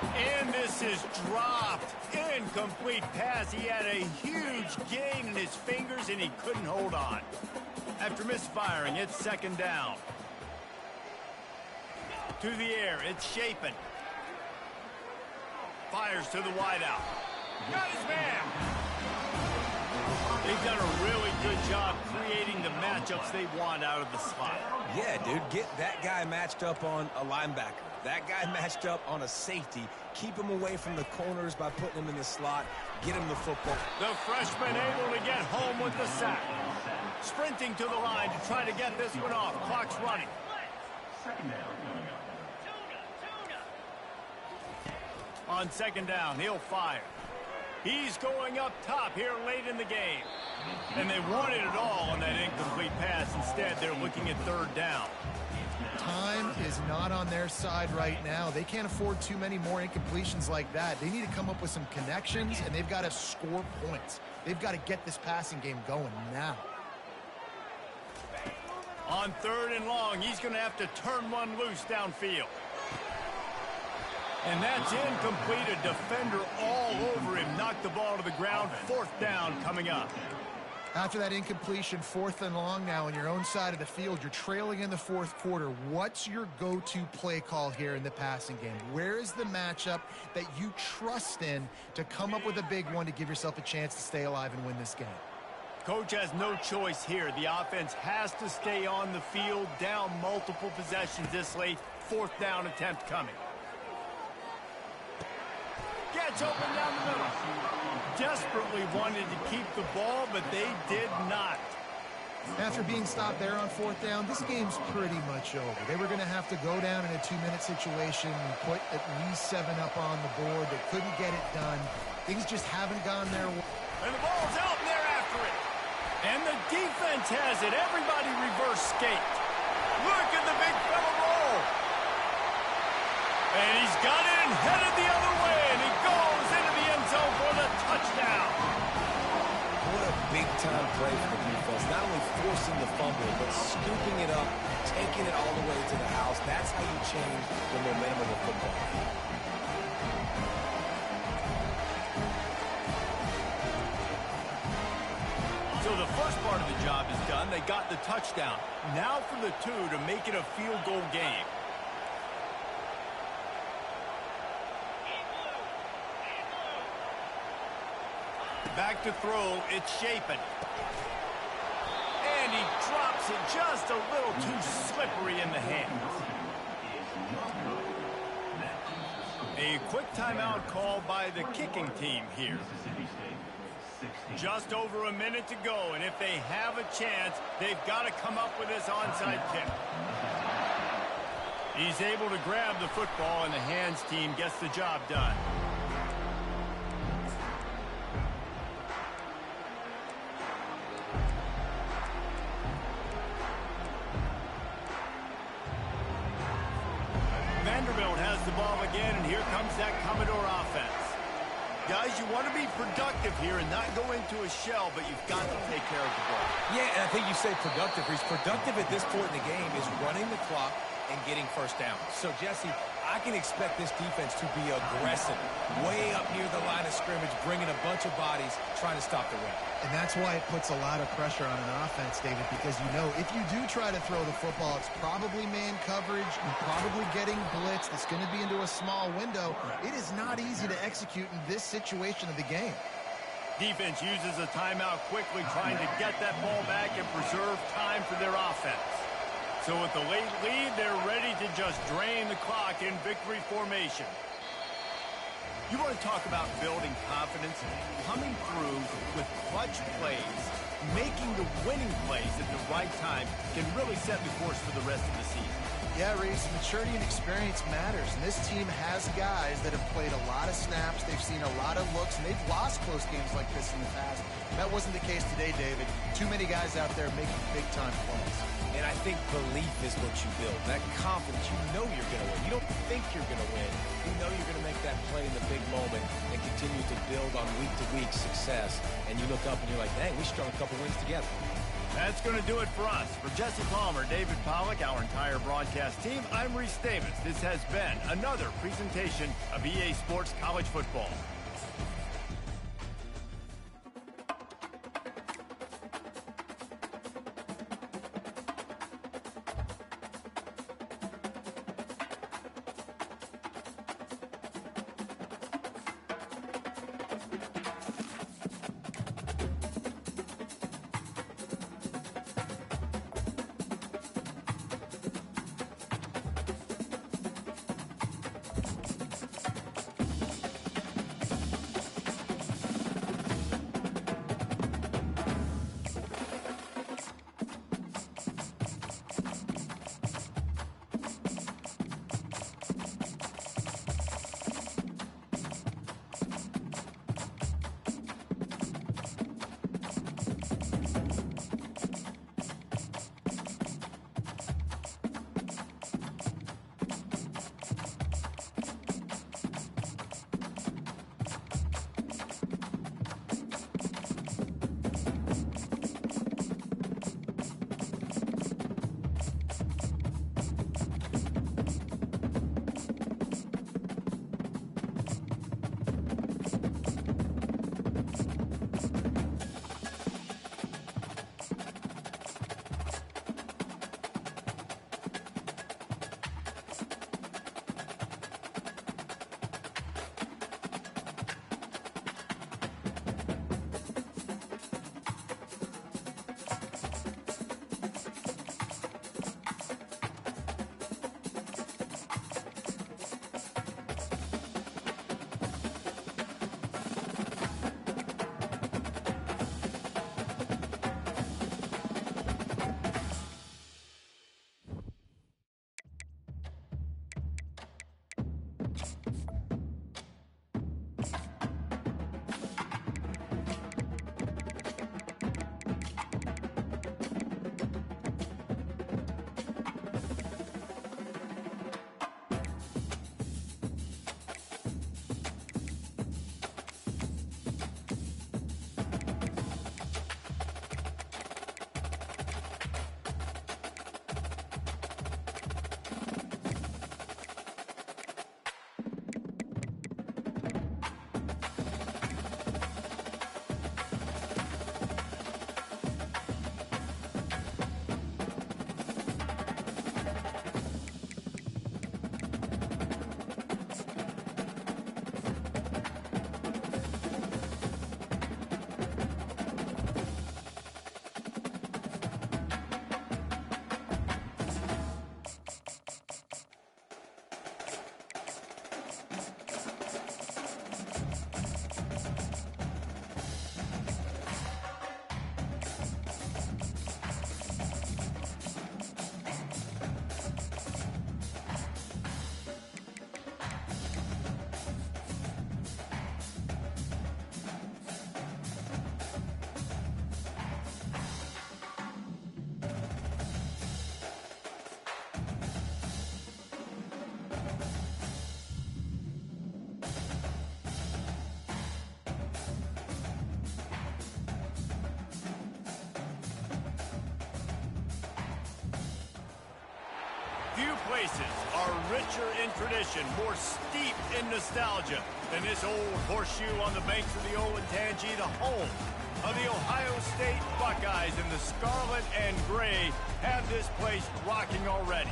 And this is dropped. Incomplete pass. He had a huge gain in his fingers, and he couldn't hold on. After misfiring, it's second down. To the air, it's Shapen. Fires to the wideout. Got his man. They've done a really good job creating the matchups they want out of the slot. Yeah, dude, get that guy matched up on a linebacker. That guy matched up on a safety. Keep him away from the corners by putting him in the slot. Get him the football. The freshman able to get home with the sack. Sprinting to the line to try to get this one off. Clock's running. Second down coming up. On second down, he'll fire. He's going up top here late in the game. And they wanted it all on that incomplete pass. Instead, they're looking at third down. Time is not on their side right now. They can't afford too many more incompletions like that. They need to come up with some connections, and they've got to score points. They've got to get this passing game going now. On third and long, he's going to have to turn one loose downfield. And that's incomplete. A defender all over him. Knocked the ball to the ground. Fourth down coming up. After that incompletion, fourth and long now on your own side of the field, you're trailing in the fourth quarter. What's your go-to play call here in the passing game? Where is the matchup that you trust in to come up with a big one to give yourself a chance to stay alive and win this game? Coach has no choice here. The offense has to stay on the field, down multiple possessions this late. Fourth down attempt coming. Gets open down the middle. Desperately wanted to keep the ball, but they did not. After being stopped there on fourth down, this game's pretty much over. They were going to have to go down in a 2-minute situation and put at least 7 up on the board. They couldn't get it done. Things just haven't gone their way. And the ball's out, and they're after it. And the defense has it. Everybody reverse skate. Look at the big fella roll. And he's got it and headed the other way, and he goes into the end zone for the touchdown. What a big-time play for the defense. Not only forcing the fumble, but scooping it up, taking it all the way to the house. That's how you change the momentum of the football game. So the first part of the job is done. They got the touchdown. Now for the 2 to make it a field goal game. Back to throw, it's Shapen. And he drops it just a little too slippery in the hands. A quick timeout call by the kicking team here. Just over a minute to go, and if they have a chance, they've got to come up with this onside kick. He's able to grab the football, and the hands team gets the job done. Vanderbilt has the ball again, and here comes that Commodore offense. Guys, you want to be productive here and not go into a shell, but you've got to take care of the ball. Yeah, and I think you say productive. He's productive at this point in the game is running the clock and getting first down. So, Jesse, I can expect this defense to be aggressive, way up near the line of scrimmage, bringing a bunch of bodies, trying to stop the run. And that's why it puts a lot of pressure on an offense, David, because you know if you do try to throw the football, it's probably man coverage, you're probably getting blitzed, it's going to be into a small window. It is not easy to execute in this situation of the game. Defense uses a timeout quickly, trying to get that ball back and preserve time for their offense. So with the late lead, they're ready to just drain the clock in victory formation. You want to talk about building confidence, coming through with clutch plays, making the winning plays at the right time can really set the course for the rest of the season. Yeah, Reese, maturity and experience matters, and this team has guys that have played a lot of snaps, they've seen a lot of looks, and they've lost close games like this in the past. That wasn't the case today, David. Too many guys out there making big-time plays. And I think belief is what you build. That confidence, you know you're going to win. You don't think you're going to win. You know you're going to make that play in the big moment and continue to build on week-to-week success. And you look up and you're like, dang, we strung a couple wins together. That's going to do it for us. For Jesse Palmer, David Pollack, our entire broadcast team, I'm Reese Davis. This has been another presentation of EA Sports College Football. Few places are richer in tradition, more steeped in nostalgia than this old horseshoe on the banks of the Olentangy, the home of the Ohio State Buckeyes. And the scarlet and gray have this place rocking already.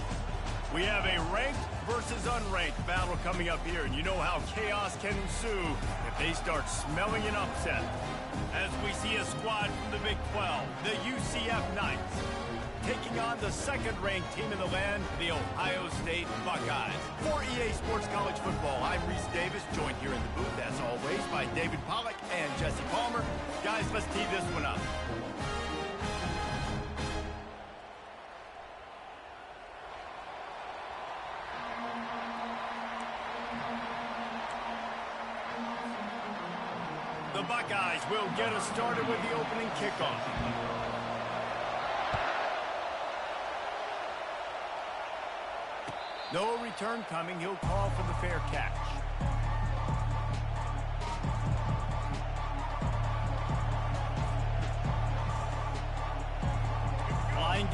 We have a ranked versus unranked battle coming up here, and you know how chaos can ensue if they start smelling an upset. As we see a squad from the Big 12, the UCF Knights, taking on the second-ranked team in the land, the Ohio State Buckeyes. For EA Sports College Football, I'm Reese Davis, joined here in the booth, as always, by David Pollack and Jesse Palmer. Guys, let's tee this one up. The Buckeyes will get us started with the opening kickoff. No return coming. He'll call for the fair catch.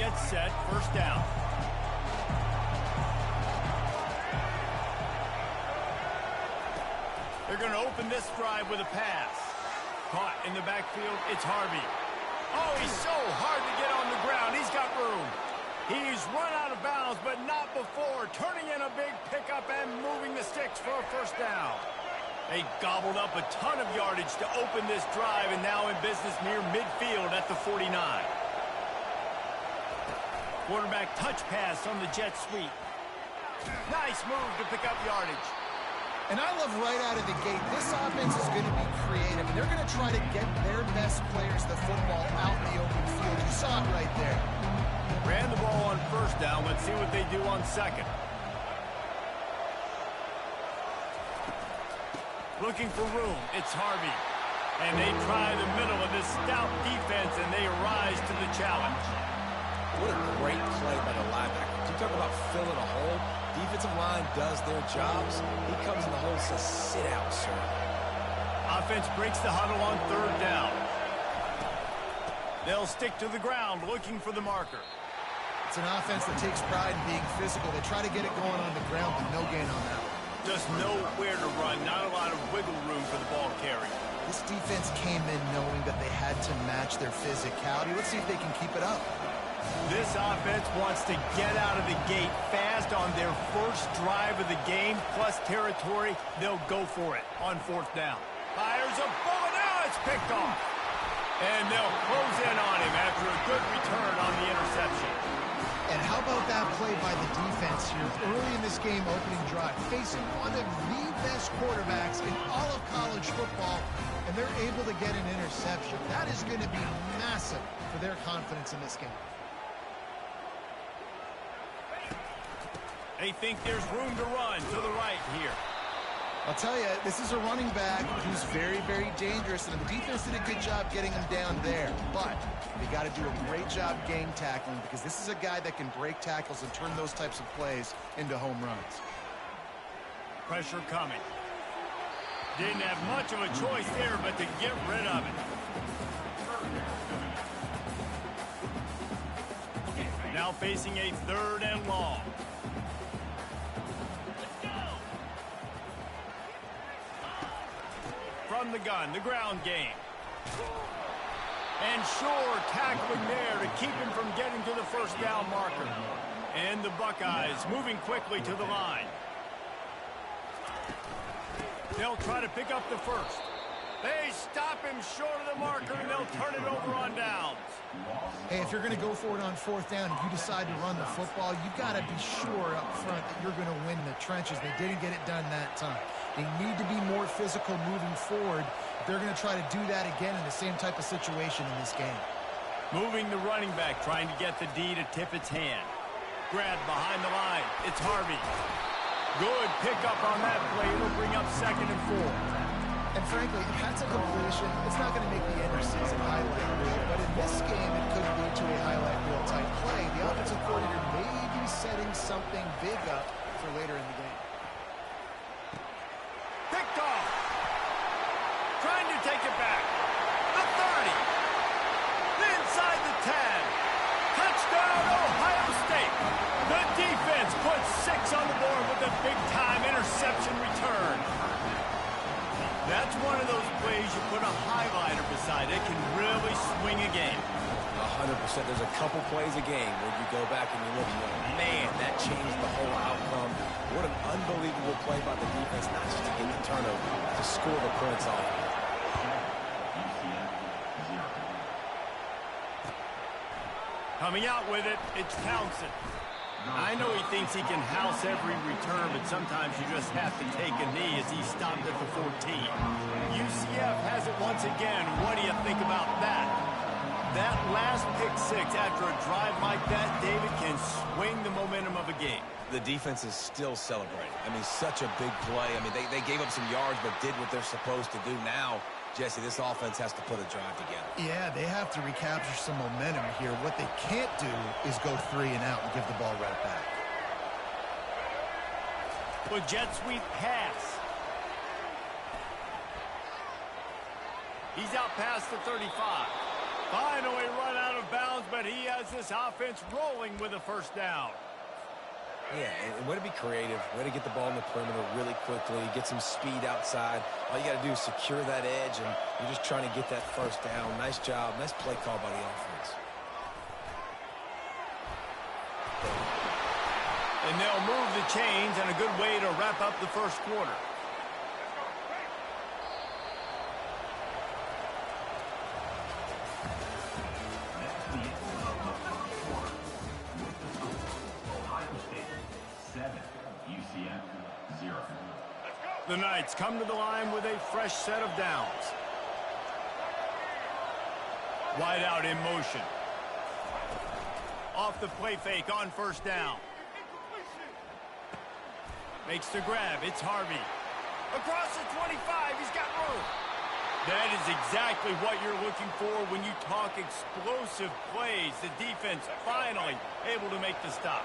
gets set. First down. They're going to open this drive with a pass. Caught in the backfield, it's Harvey. Oh, he's so hard to get on the ground. He's got room. He's run out of bounds, but not before. Turning in a big pickup and moving the sticks for a first down. They gobbled up a ton of yardage to open this drive, and now in business near midfield at the 49. Quarterback touch pass on the jet sweep. Nice move to pick up yardage. And I love right out of the gate, this offense is going to be creative, and they're going to try to get their best players the football out in the open field. You saw it right there. Ran the ball on first down. Let's see what they do on second. Looking for room. It's Harvey. And they try the middle of this stout defense, and they rise to the challenge. What a great play by the linebacker. You talk about filling a hole. Defensive line does their jobs. He comes in the hole and says, sit out, sir. Offense breaks the huddle on third down. They'll stick to the ground looking for the marker. It's an offense that takes pride in being physical. They try to get it going on the ground, but no gain on that one. Just nowhere to run. Not a lot of wiggle room for the ball carry. This defense came in knowing that they had to match their physicality. Let's see if they can keep it up. This offense wants to get out of the gate fast on their first drive of the game, plus territory. They'll go for it on fourth down. Fires a bullet. Now it's picked off. And they'll close in on him after a good return on the interception. And how about that play by the defense here early in this game opening drive, facing one of the best quarterbacks in all of college football, and they're able to get an interception. That is going to be massive for their confidence in this game. They think there's room to run to the right here. I'll tell you, this is a running back who's very, very dangerous, and the defense did a good job getting him down there. But they got to do a great job gang tackling, because this is a guy that can break tackles and turn those types of plays into home runs. Pressure coming. Didn't have much of a choice there but to get rid of it. Now facing a third and long. From the gun, the ground game. And sure, tackling there to keep him from getting to the first down marker. And the Buckeyes moving quickly to the line. They'll try to pick up the first. They stop him short of the marker, and they'll turn it over on downs. Hey, if you're going to go for it on fourth down, if you decide to run the football, you got to be sure up front that you're going to win in the trenches. They didn't get it done that time. They need to be more physical moving forward. They're going to try to do that again in the same type of situation in this game. Moving the running back, trying to get the D to tip its hand. Grabbed behind the line. It's Harvey. Good pickup on that play. It'll bring up second and 4. And frankly, if that's a completion, it's not going to make the end of season highlight reel. But in this game, it could lead to a highlight reel type play. The offensive coordinator may be setting something big up for later in the game. Picked off. Trying to take it back. The 30. Inside the 10. Touchdown, Ohio State. The defense puts 6 on the board with a big-time interception return. That's one of those plays you put a highlighter beside. It can really swing a game. 100%. There's a couple plays a game where you go back and you look and you go, man, that changed the whole outcome. What an unbelievable play by the defense, not just to get the turnover, to score the points off. Coming out with it, it's Townsend. I know he thinks he can house every return, but sometimes you just have to take a knee as he stopped at the 14. UCF has it once again. What do you think about that? That last pick six after a drive like that, David, can swing the momentum of a game. The defense is still celebrating. I mean, such a big play. I mean, they gave up some yards but did what they're supposed to do. Now, Jesse, this offense has to put a drive together. Yeah, they have to recapture some momentum here. What they can't do is go 3 and out and give the ball right back. With jet sweep pass. He's out past the 35. Finally run out of bounds, but he has this offense rolling with a first down. Yeah, and way to be creative, way to get the ball in the perimeter really quickly, get some speed outside. All you got to do is secure that edge, and you're just trying to get that first down. Nice job. Nice play call by the offense. And they'll move the chains, and a good way to wrap up the first quarter. That's the end of the first quarter. With the score, Ohio State 7, UCF 0. The Knights come to the line with a fresh set of downs. Wide out in motion. Off the play fake on first down. Makes the grab. It's Harvey. Across the 25. He's got room. That is exactly what you're looking for when you talk explosive plays. The defense finally able to make the stop.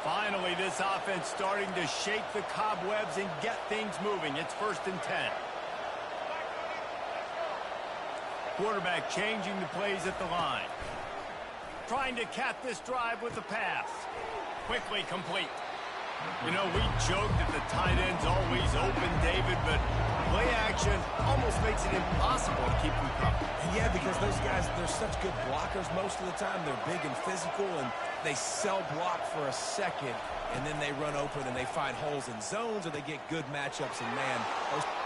Finally, this offense starting to shake the cobwebs and get things moving. It's 1st and 10. Quarterback changing the plays at the line. Trying to cap this drive with the pass. Quickly complete. You know, we joked that the tight end's always open, David, but play action almost makes it impossible to keep them covered. Yeah, because those guys, they're such good blockers most of the time. They're big and physical, and they sell block for a second, and then they run open and they find holes in zones, or they get good matchups in man.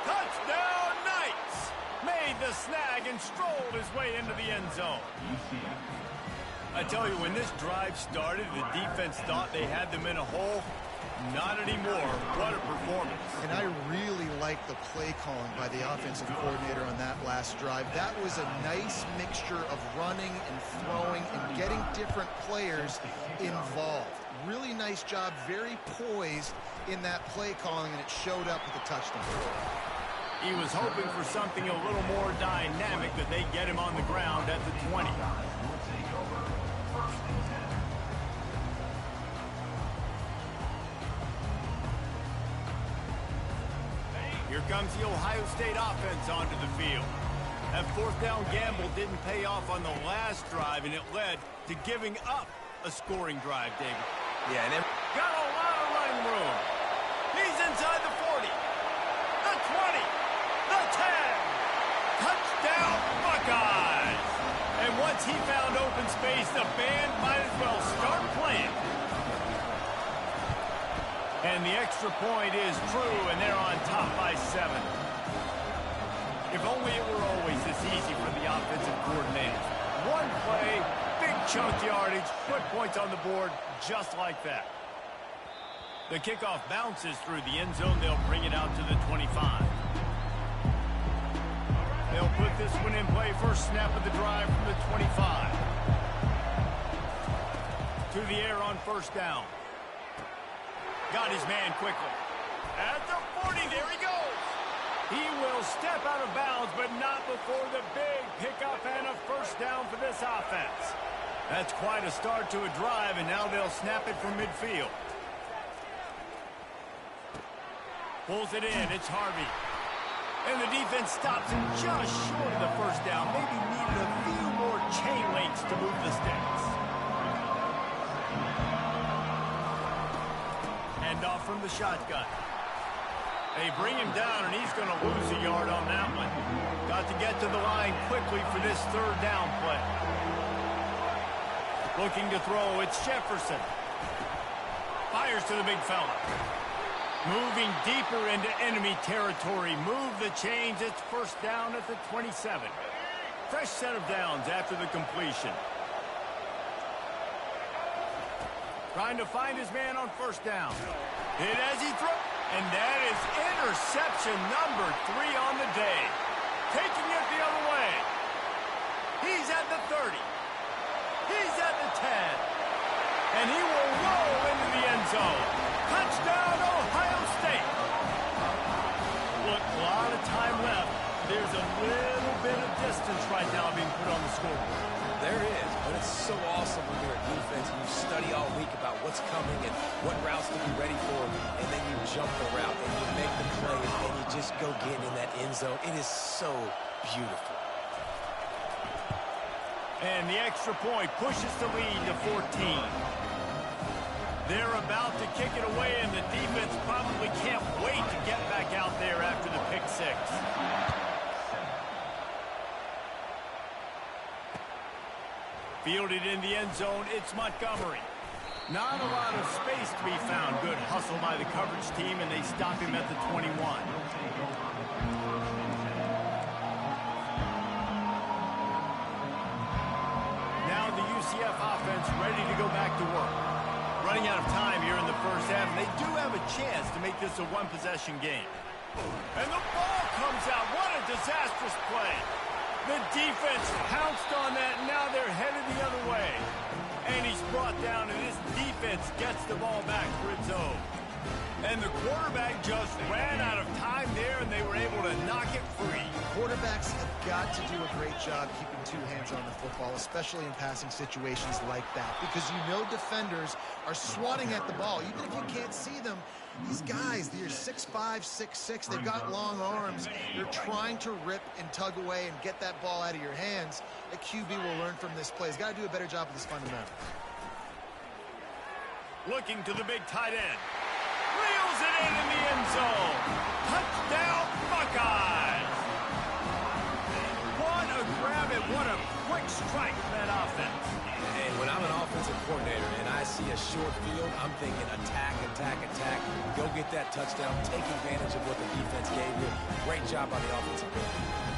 Touchdown, Knights! Made the snag and strolled his way into the end zone. I tell you, when this drive started, the defense thought they had them in a hole. Not anymore. What a performance. And I really like the play calling by the offensive coordinator on that last drive. That was a nice mixture of running and throwing and getting different players involved. Really nice job, very poised in that play calling, and it showed up with a touchdown. He was hoping for something a little more dynamic, that they get him on the ground at the 20. Here comes the Ohio State offense onto the field. That 4th down gamble didn't pay off on the last drive, and it led to giving up a scoring drive, David. Yeah, and got a lot of running room. He's inside the 40, the 20, the 10. Touchdown, Buckeyes! And once he found open space, the band might as well start playing. And the extra point is true, and they're on top by 7. If only it were always this easy for the offensive coordinators. One play, big chunk yardage, put points on the board just like that. The kickoff bounces through the end zone. They'll bring it out to the 25. They'll put this one in play. First snap of the drive from the 25. To the air on first down. Got his man quickly. At the 40, there he goes. He will step out of bounds, but not before the big pickup and a first down for this offense. That's quite a start to a drive, and now they'll snap it from midfield. Pulls it in. It's Harvey. And the defense stops him just short of the first down. Maybe needed a few more chain links to move the sticks. Off from the shotgun. They bring him down, and he's going to lose a yard on that one. Got to get to the line quickly for this 3rd down play. Looking to throw, it's Jefferson. Fires to the big fella. Moving deeper into enemy territory. Move the chains. It's first down at the 27. Fresh set of downs after the completion. Trying to find his man on first down. Hit as he throws. And that is interception number 3 on the day. Taking it the other way. He's at the 30. He's at the 10. And he will roll into the end zone. Touchdown, Ohio State. Look, a lot of time left. There's a little bit of distance right now being put on the scoreboard. there is, but it's so awesome when you're a defense and you study all week about what's coming and what routes to be ready for, and then you jump the route and you make the play and you just go get in that end zone. It is so beautiful. And the extra point pushes the lead to 14. They're about to kick it away, and the defense probably can't wait to get back out there after the pick six. Fielded in the end zone, it's Montgomery. Not a lot of space to be found. Good hustle by the coverage team, and they stop him at the 21. Now the UCF offense ready to go back to work. Running out of time here in the first half, and they do have a chance to make this a one-possession game. And the ball comes out. What a disastrous play. The defense pounced on that, and now they're headed the other way. And he's brought down, and this defense gets the ball back for its own. And the quarterback just ran out of time there, and they were able to knock it free. Quarterbacks have got to do a great job keeping two hands on the football, especially in passing situations like that, because you know defenders are swatting at the ball. Even if you can't see them, these guys, they're 6'5", 6'6", they've got long arms. They're trying to rip and tug away and get that ball out of your hands. A QB will learn from this play. He's got to do a better job with his fundamentals. Looking to the big tight end. Reels it in the end zone. Touchdown, Buckeyes. What a grab and what a quick strike for that offense. And when I'm an offensive coordinator and I see a short field, I'm thinking attack, attack, attack. Go get that touchdown. Take advantage of what the defense gave you. Great job by the offensive coordinator.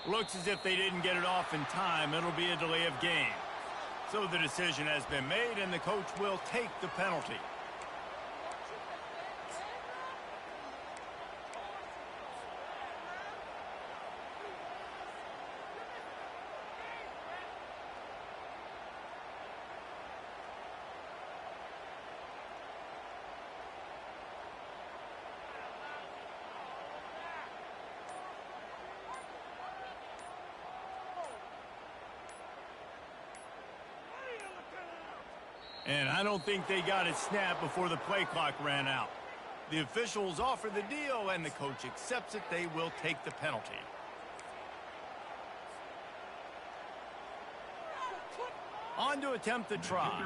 Looks as if they didn't get it off in time. It'll be a delay of game. So the decision has been made, and the coach will take the penalty. And I don't think they got it snapped before the play clock ran out. The officials offer the deal, and the coach accepts it. They will take the penalty. On to attempt the try.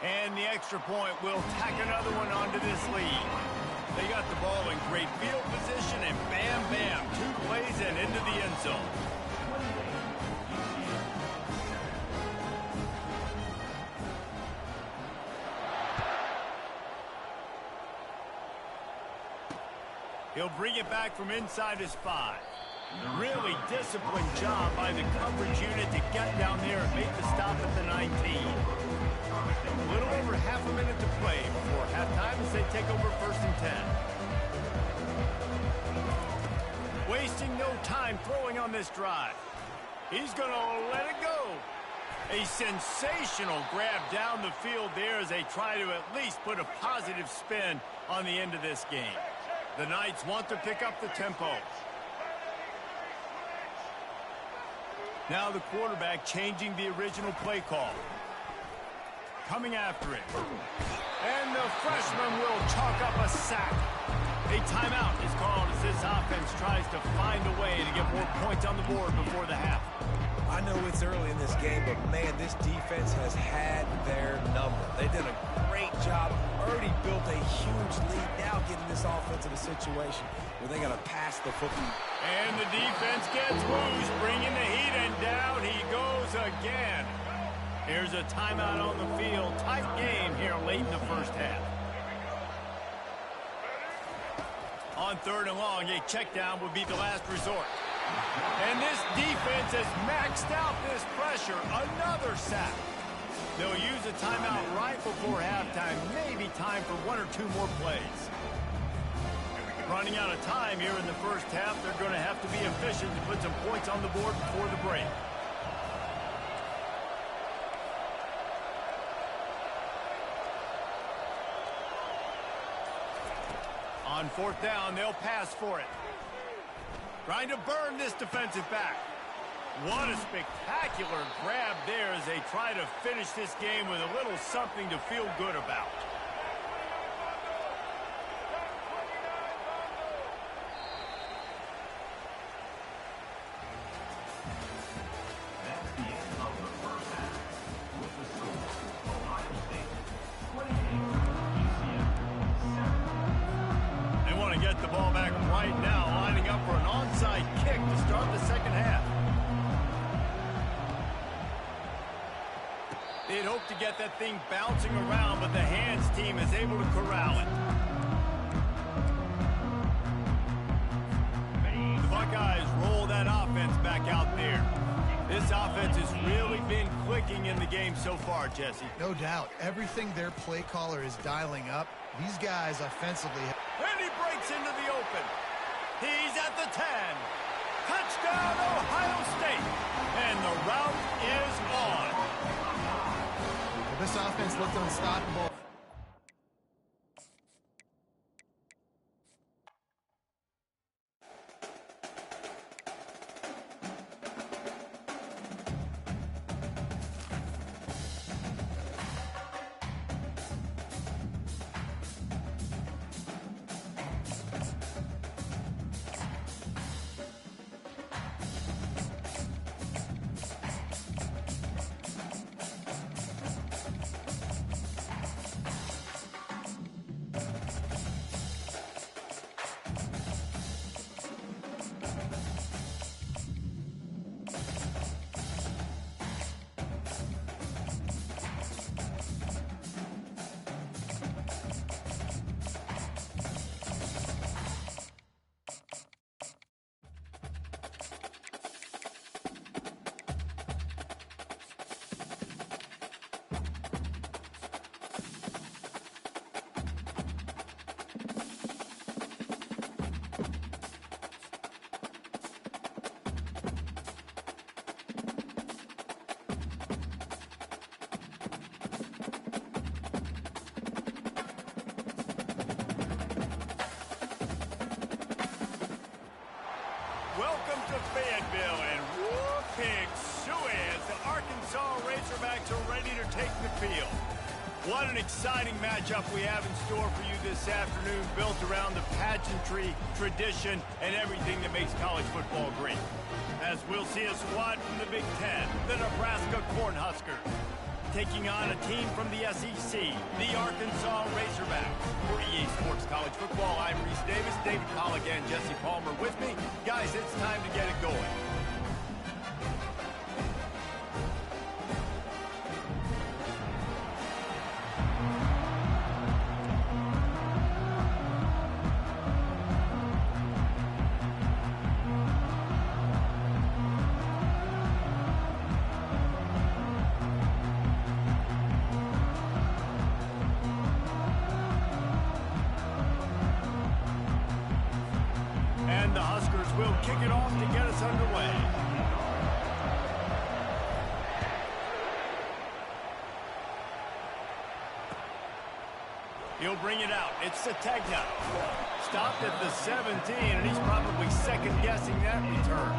And the extra point will tack another one onto this lead. They got the ball in great field position, and bam, bam, 2 plays and into the end zone. He'll bring it back from inside his 5. Really disciplined job by the coverage unit to get down there and make the stop at the 19. A little over half a minute to play before halftime as they take over 1st and 10. Wasting no time throwing on this drive. He's going to let it go. A sensational grab down the field there as they try to at least put a positive spin on the end of this game. The Knights want to pick up the tempo. Now the quarterback changing the original play call. Coming after it. And the freshman will chalk up a sack. A timeout is called as this offense tries to find a way to get more points on the board before the half. I know it's early in this game, but man, this defense has had their number. They did a great job. Already built a huge lead. Now getting this offense in a situation where they got to pass the football. And the defense gets loose, bringing the heat, and down he goes again. Here's a timeout on the field. Tight game here late in the first half. On 3rd and long, a check down would be the last resort. And this defense has maxed out this pressure. Another sack. They'll use a timeout right before halftime. Maybe time for 1 or 2 more plays. Running out of time here in the first half. They're going to have to be efficient to put some points on the board before the break. On fourth down, they'll pass for it. Trying to burn this defensive back. What a spectacular grab there as they try to finish this game with a little something to feel good about. That's the end of the first half. With the score, Ohio State 28, UCF 7. They want to get the ball back right now, lining up for an onside kick to start the second half. They'd hoped to get that thing bouncing around, but the hands team is able to corral it. The Buckeyes roll that offense back out there. This offense has really been clicking in the game so far, Jesse. No doubt. Everything their play caller is dialing up, these guys offensively. And he breaks into the open. He's at the 10. Touchdown, Ohio State. And the route is on. This offense looked unstoppable. Welcome to Fayetteville, and whoop, pig suey as the Arkansas Razorbacks are ready to take the field. What an exciting matchup we have in store for you this afternoon, built around the pageantry, tradition, and everything that makes college football great. As we'll see a squad from the Big Ten, the Nebraska Cornhuskers, taking on a team from the SEC, the Arkansas Razorbacks. For EA Sports College Football, I'm Reese Davis, David Pollack, and Jesse Palmer with me. Guys, it's time to get it going. The Huskers will kick it off to get us underway. He'll bring it out. It's Sategna. Stopped at the 17, and he's probably second-guessing that return.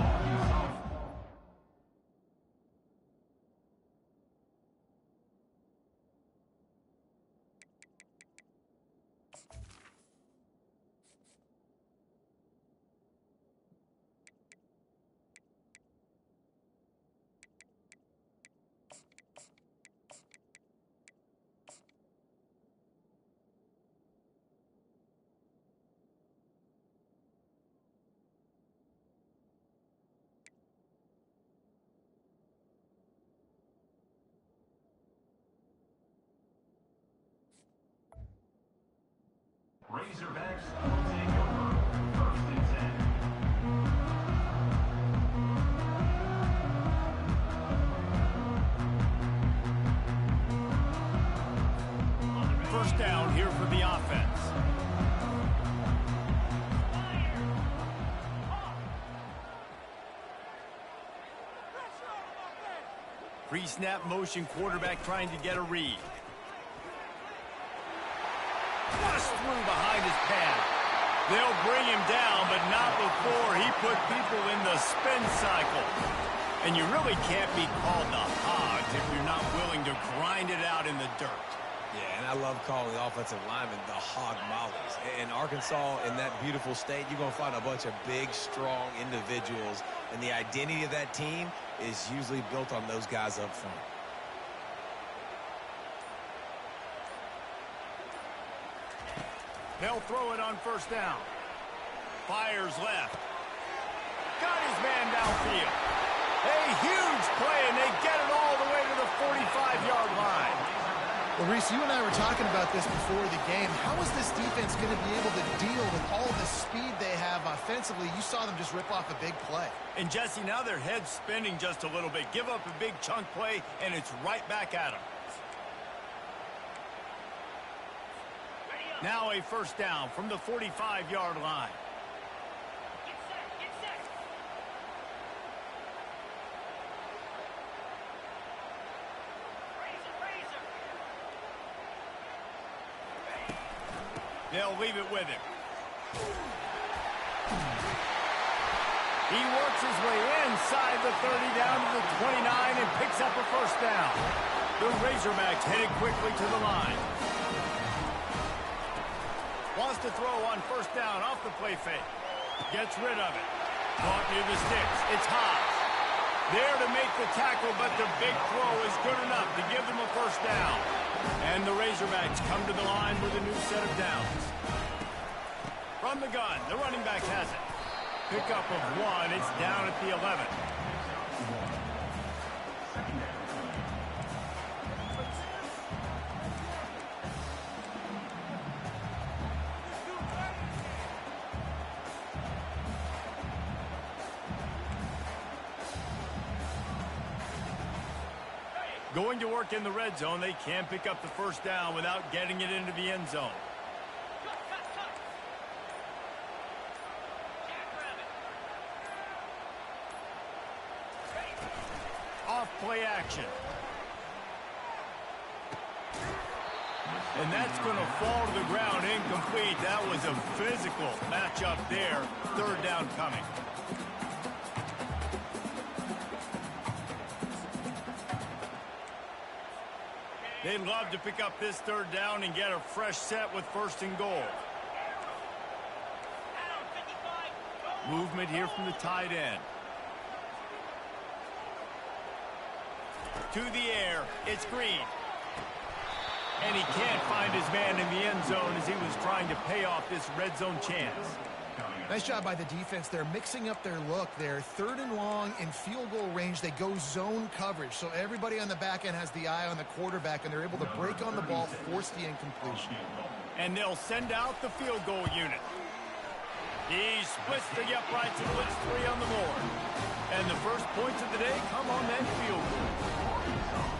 Razorbacks will take over. First and 10. First down here for the offense. Pre-snap motion, quarterback trying to get a read. Flushed through behind his pad. They'll bring him down, but not before he put people in the spin cycle. And you really can't be called the Hogs if you're not willing to grind it out in the dirt. Yeah, and I love calling the offensive linemen the hog mollies. In Arkansas, in that beautiful state, you're going to find a bunch of big, strong individuals. And the identity of that team is usually built on those guys up front. They'll throw it on first down. Fires left. Got his man downfield. A huge play, and they get it all the way to the 45-yard line. Well, Reese, you and I were talking about this before the game. How is this defense going to be able to deal with all the speed they have offensively? You saw them just rip off a big play. And, Jesse, now their head's spinning just a little bit. Give up a big chunk play, and it's right back at them. Now a first down from the 45-yard line. Get set. Razor. They'll leave it with him. He works his way inside the 30 down to the 29 and picks up a first down. The Razorbacks headed quickly to the line. Wants to throw on first down off the play fake. Gets rid of it. Caught near the sticks. It's Hobbs. There to make the tackle, but the big throw is good enough to give them a first down. And the Razorbacks come to the line with a new set of downs. From the gun, the running back has it. Pickup of one. It's down at the 11. Going to work in the red zone, they can't pick up the first down without getting it into the end zone. Off play action. And that's going to fall to the ground incomplete. That was a physical matchup there. Third down coming. They'd love to pick up this third down and get a fresh set with first and goal. Movement here from the tight end. To the air, it's Green. And he can't find his man in the end zone as he was trying to pay off this red zone chance. Nice job by the defense. They're mixing up their look. They're third and long in field goal range. They go zone coverage. So everybody on the back end has the eye on the quarterback, and they're able to break on the ball, force the incompletion. And they'll send out the field goal unit. He splits the uprights and puts 3 on the board. And the first points of the day come on that field goal.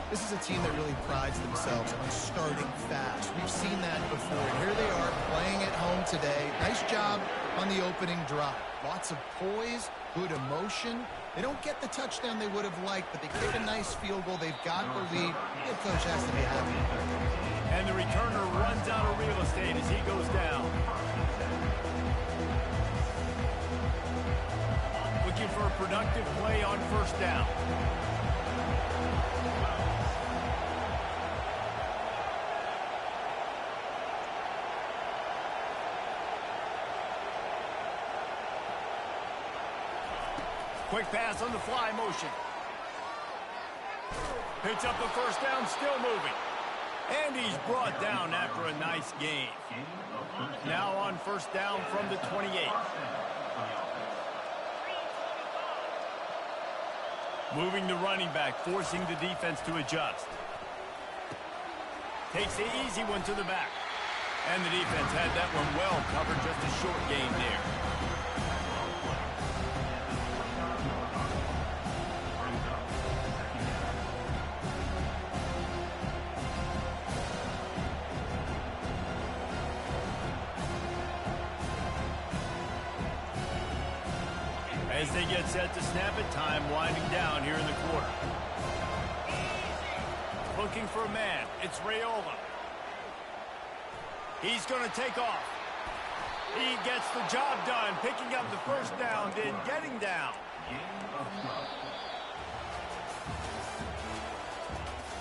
This is a team that really prides themselves on starting fast. We've seen that before. Here they are playing at home today. Nice job on the opening drive. Lots of poise, good emotion. They don't get the touchdown they would have liked, but they kick a nice field goal. They've got the lead. The head coach has to be happy. And the returner runs out of real estate as he goes down. Looking for a productive play on first down. Quick pass on the fly motion. Picks up the first down, still moving. And he's brought down after a nice gain. Now on first down from the 28. Moving the running back, forcing the defense to adjust. Takes the easy one to the back. And the defense had that one well covered, just a short gain there. As they get set to snap it, time winding down here in the quarter. Looking for a man. It's Raiola. He's going to take off. He gets the job done, picking up the first down, then getting down. Game of throw.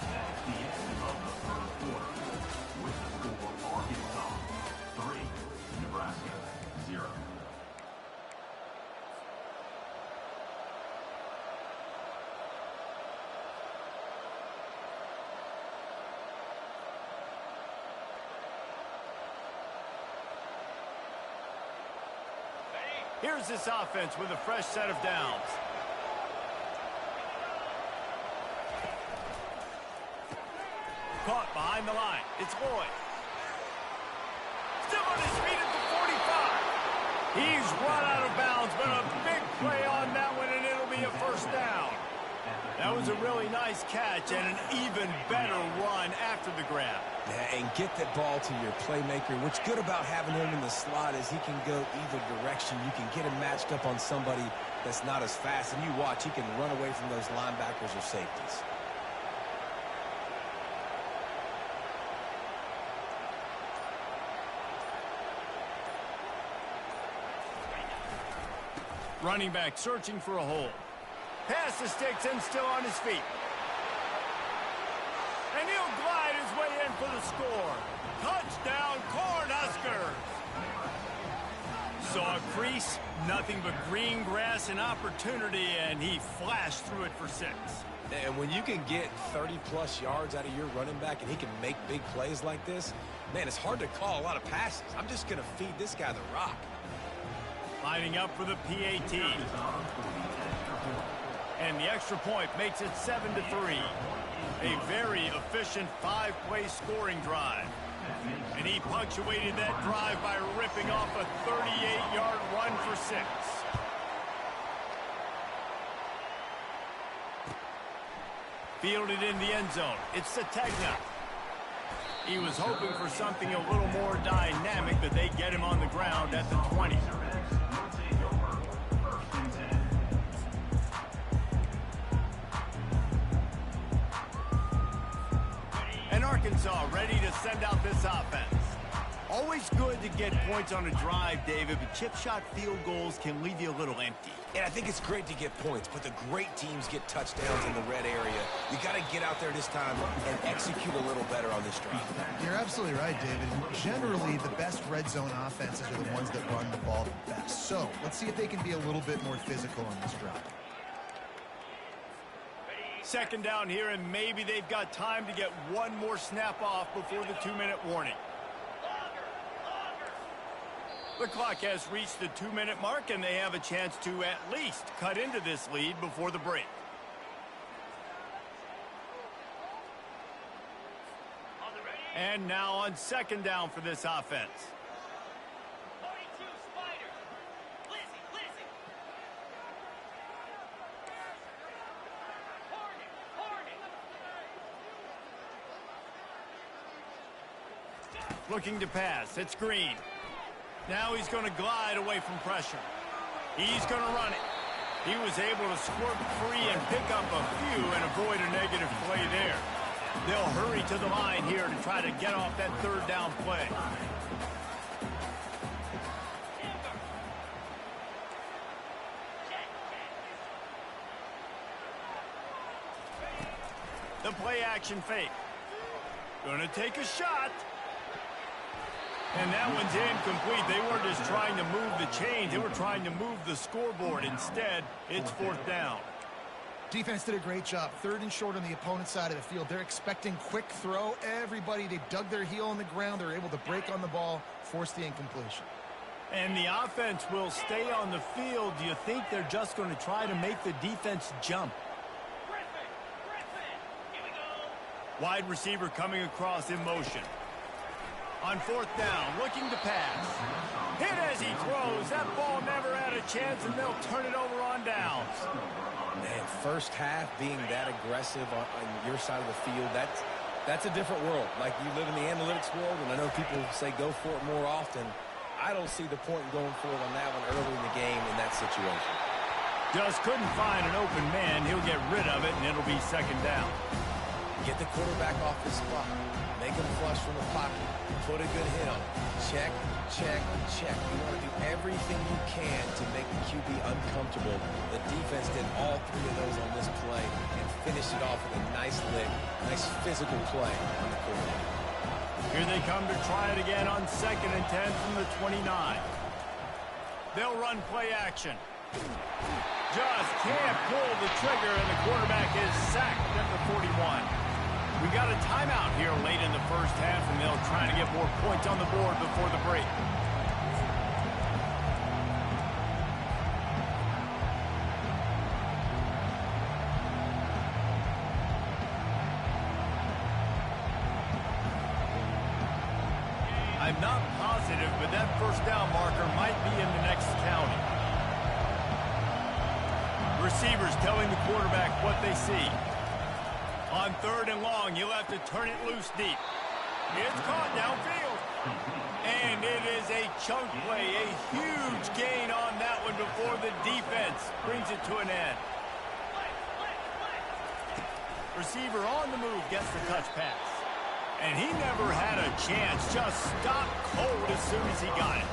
That's the end of the first quarter. With the score, Arkansas 3, Nebraska 0. Here's this offense with a fresh set of downs. Caught behind the line. It's Lloyd. Still on his feet at the 45. He's run out of bounds, but a big play on that one, and it'll be a first down. That was a really nice catch and an even better run after the grab. Yeah, and get that ball to your playmaker. What's good about having him in the slot is he can go either direction. You can get him matched up on somebody that's not as fast, and you watch, he can run away from those linebackers or safeties. Running back searching for a hole. Pass the sticks and still on his feet. And he'll glide his way in for the score. Touchdown, Cornhuskers! Saw a crease, nothing but green grass and opportunity, and he flashed through it for 6. And when you can get 30-plus yards out of your running back and he can make big plays like this, man, it's hard to call a lot of passes. I'm just going to feed this guy the rock. Lining up for the PAT. And the extra point makes it 7-3. A very efficient 5-play scoring drive. And he punctuated that drive by ripping off a 38-yard run for 6. Fielded in the end zone. It's Sategna. He was hoping for something a little more dynamic, but they get him on the ground at the 20. And Arkansas ready to send out this offense. Always good to get points on a drive, David, but chip shot field goals can leave you a little empty. And I think it's great to get points, but the great teams get touchdowns in the red area. You got to get out there this time and execute a little better on this drive. You're absolutely right, David. Generally, the best red zone offenses are the ones that run the ball the best. So let's see if they can be a little bit more physical on this drive. Second down here, and maybe they've got time to get one more snap off before the 2-minute warning. The clock has reached the 2-minute mark, and they have a chance to at least cut into this lead before the break. And now on second down for this offense. 42 Spider. Lizzie. Hornet. Looking to pass. It's Green. Now he's going to glide away from pressure. He's going to run it. He was able to squirt free and pick up a few and avoid a negative play there. They'll hurry to the line here to try to get off that third down play. The play action fake. Going to take a shot. And that one's incomplete. They weren't just trying to move the chains. They were trying to move the scoreboard. Instead, it's fourth down. Defense did a great job. 3rd and short on the opponent's side of the field. They're expecting quick throw. Everybody, they dug their heel on the ground. They're able to break on the ball, force the incompletion. And the offense will stay on the field. Do you think they're just going to try to make the defense jump? Griffin. Here we go. Wide receiver coming across in motion. On fourth down, looking to pass. Hit as he throws. That ball never had a chance, and they'll turn it over on downs. Man, first half being that aggressive on your side of the field, that's a different world. Like, you live in the analytics world, and I know people say go for it more often. I don't see the point in going for it on that one early in the game in that situation. Just couldn't find an open man. He'll get rid of it, and it'll be second down. Get the quarterback off his spot. Make him flush from the pocket. Put a good hit on him. Check, check, check. You want to do everything you can to make the QB uncomfortable. The defense did all three of those on this play and finished it off with a nice lick, nice physical play on the quarterback. Here they come to try it again on 2nd and 10 from the 29. They'll run play action. Just can't pull the trigger, and the quarterback is sacked at the 41. We got a timeout here late in the first half, and they'll try to get more points on the board before the break. I'm not positive, but that first down marker might be in the next county. Receivers telling the quarterback what they see. On 3rd and long, you'll have to turn it loose deep. It's caught downfield. And it is a chunk play, a huge gain on that one before the defense brings it to an end. Receiver on the move gets the touch pass. And he never had a chance, just stopped cold as soon as he got it.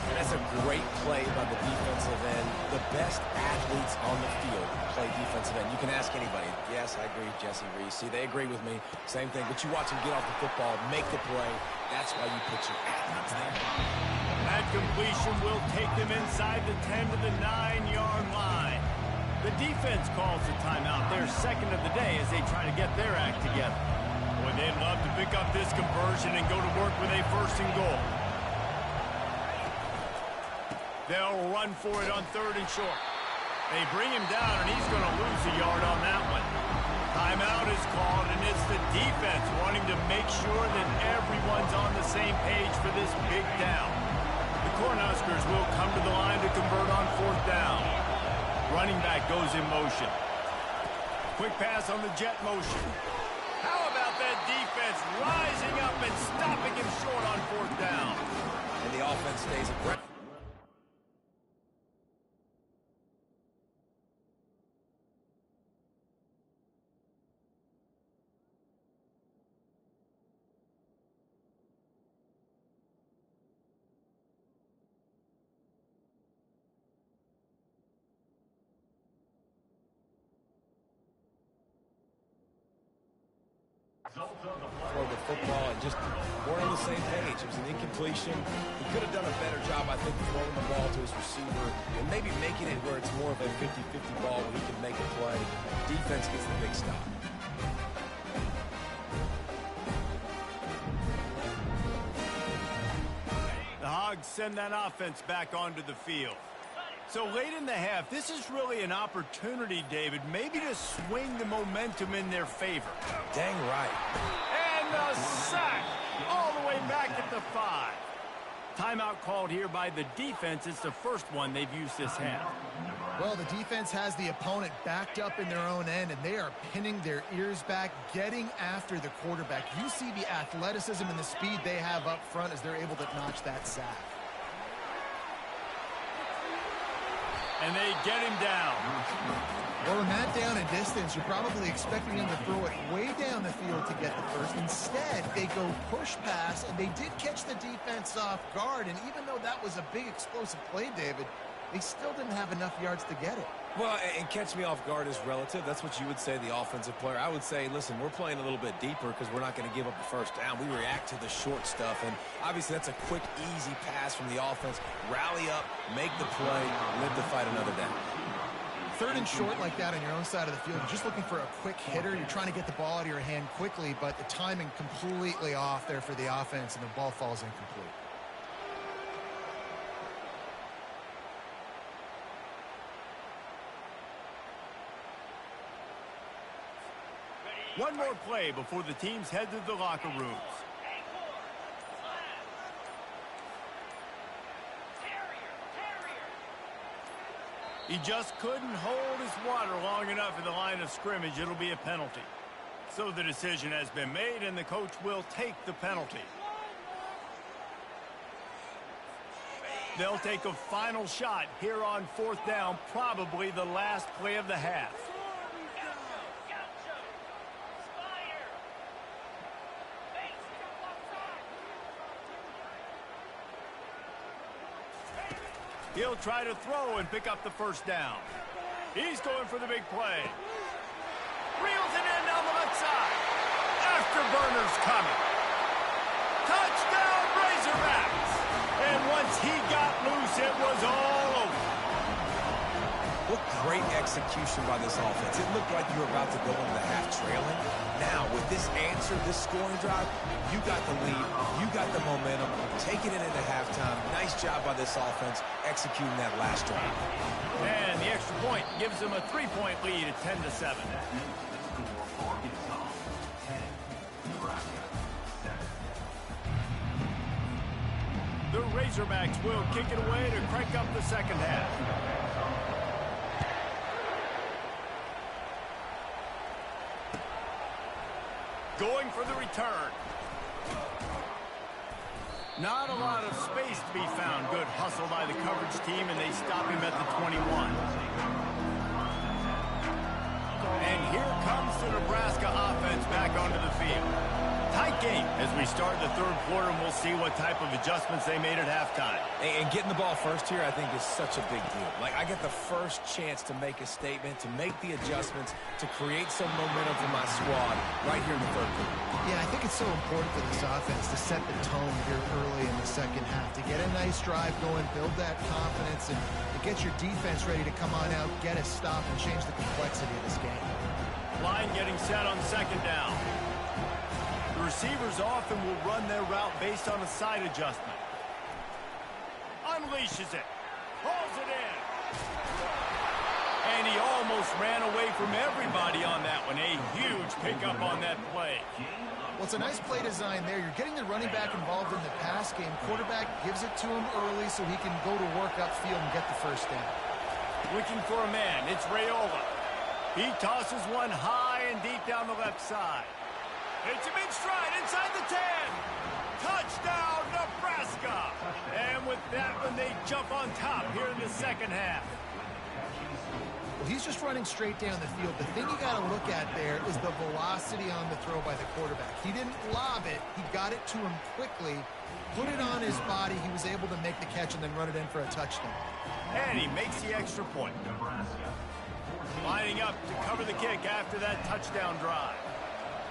And that's a great play by the defensive end. The best athletes on the field play defensive end. You can ask anybody. Yes, I agree, Jesse Reese. See, they agree with me. Same thing. But you watch them get off the football, make the play. That's why you put your athletes there. That completion will take them inside the 10 to the 9-yard line. The defense calls the timeout, their second of the day, as they try to get their act together. Boy, they'd love to pick up this conversion and go to work with a 1st and goal. They'll run for it on 3rd and short. They bring him down, and he's going to lose a yard on that one. Timeout is called, and it's the defense wanting to make sure that everyone's on the same page for this big down. The Cornhuskers will come to the line to convert on 4th down. Running back goes in motion. Quick pass on the jet motion. How about that defense rising up and stopping him short on 4th down? And the offense stays aggressive. For the football and just weren't on the same page. It was an incompletion. He could have done a better job, I think, throwing the ball to his receiver and maybe making it where it's more of a 50-50 ball where he can make a play. Defense gets the big stop. The Hogs send that offense back onto the field. So late in the half, this is really an opportunity, David, maybe to swing the momentum in their favor. Dang right. And the sack all the way back at the 5. Timeout called here by the defense. It's the first one they've used this half. Well, the defense has the opponent backed up in their own end, and they are pinning their ears back, getting after the quarterback. You see the athleticism and the speed they have up front as they're able to notch that sack. And they get him down. Well, in that down and distance, you're probably expecting them to throw it way down the field to get the first. Instead, they go push pass, and they did catch the defense off guard. And even though that was a big explosive play, David, they still didn't have enough yards to get it. Well, and catch me off guard is relative. That's what you would say, the offensive player. I would say, listen, we're playing a little bit deeper because we're not going to give up the first down. We react to the short stuff, and obviously that's a quick, easy pass from the offense. Rally up, make the play, live to fight another down. 3rd and short like that on your own side of the field, you're just looking for a quick hitter. You're trying to get the ball out of your hand quickly, but the timing completely off there for the offense, and the ball falls incomplete. One more play before the teams head to the locker rooms. He just couldn't hold his water long enough in the line of scrimmage. It'll be a penalty. So the decision has been made, and the coach will take the penalty. They'll take a final shot here on 4th down, probably the last play of the half. He'll try to throw and pick up the first down. He's going for the big play. Reels it in down the left side. Afterburner's coming. Touchdown, Razorbacks! And once he got loose, it was all over. What great execution by this offense. It looked like you were about to go into the half trailing. Now, with this answer, this scoring drive, you got the lead, you got the momentum, taking it into halftime. Nice job by this offense executing that last drive. And the extra point gives them a 3-point lead at 10-7. The Razorbacks will kick it away to crank up the second half. Going for the return. Not a lot of space to be found. Good hustle by the coverage team, and they stop him at the 21. And here comes the Nebraska offense back onto the field. Tight game as we start the third quarter, and we'll see what type of adjustments they made at halftime. And getting the ball first here, I think, is such a big deal. Like, I get the first chance to make a statement, to make the adjustments, to create some momentum for my squad right here in the third quarter. Yeah, I think it's so important for this offense to set the tone here early in the second half, to get a nice drive going, build that confidence, and to get your defense ready to come on out, get a stop, and change the complexity of this game. Line getting set on second down. The receivers often will run their route based on a side adjustment. Unleashes it. Hauls it in. And he almost ran away from everybody on that one. A huge pickup on that play. Well, it's a nice play design there. You're getting the running back involved in the pass game. Quarterback gives it to him early so he can go to work upfield and get the first down. Looking for a man. It's Raiola. He tosses one high and deep down the left side. It's a big stride inside the 10. Touchdown, Nebraska. And with that one, they jump on top here in the second half. Well, he's just running straight down the field. The thing you got to look at there is the velocity on the throw by the quarterback. He didn't lob it. He got it to him quickly, put it on his body. He was able to make the catch and then run it in for a touchdown. And he makes the extra point. Lining up to cover the kick after that touchdown drive.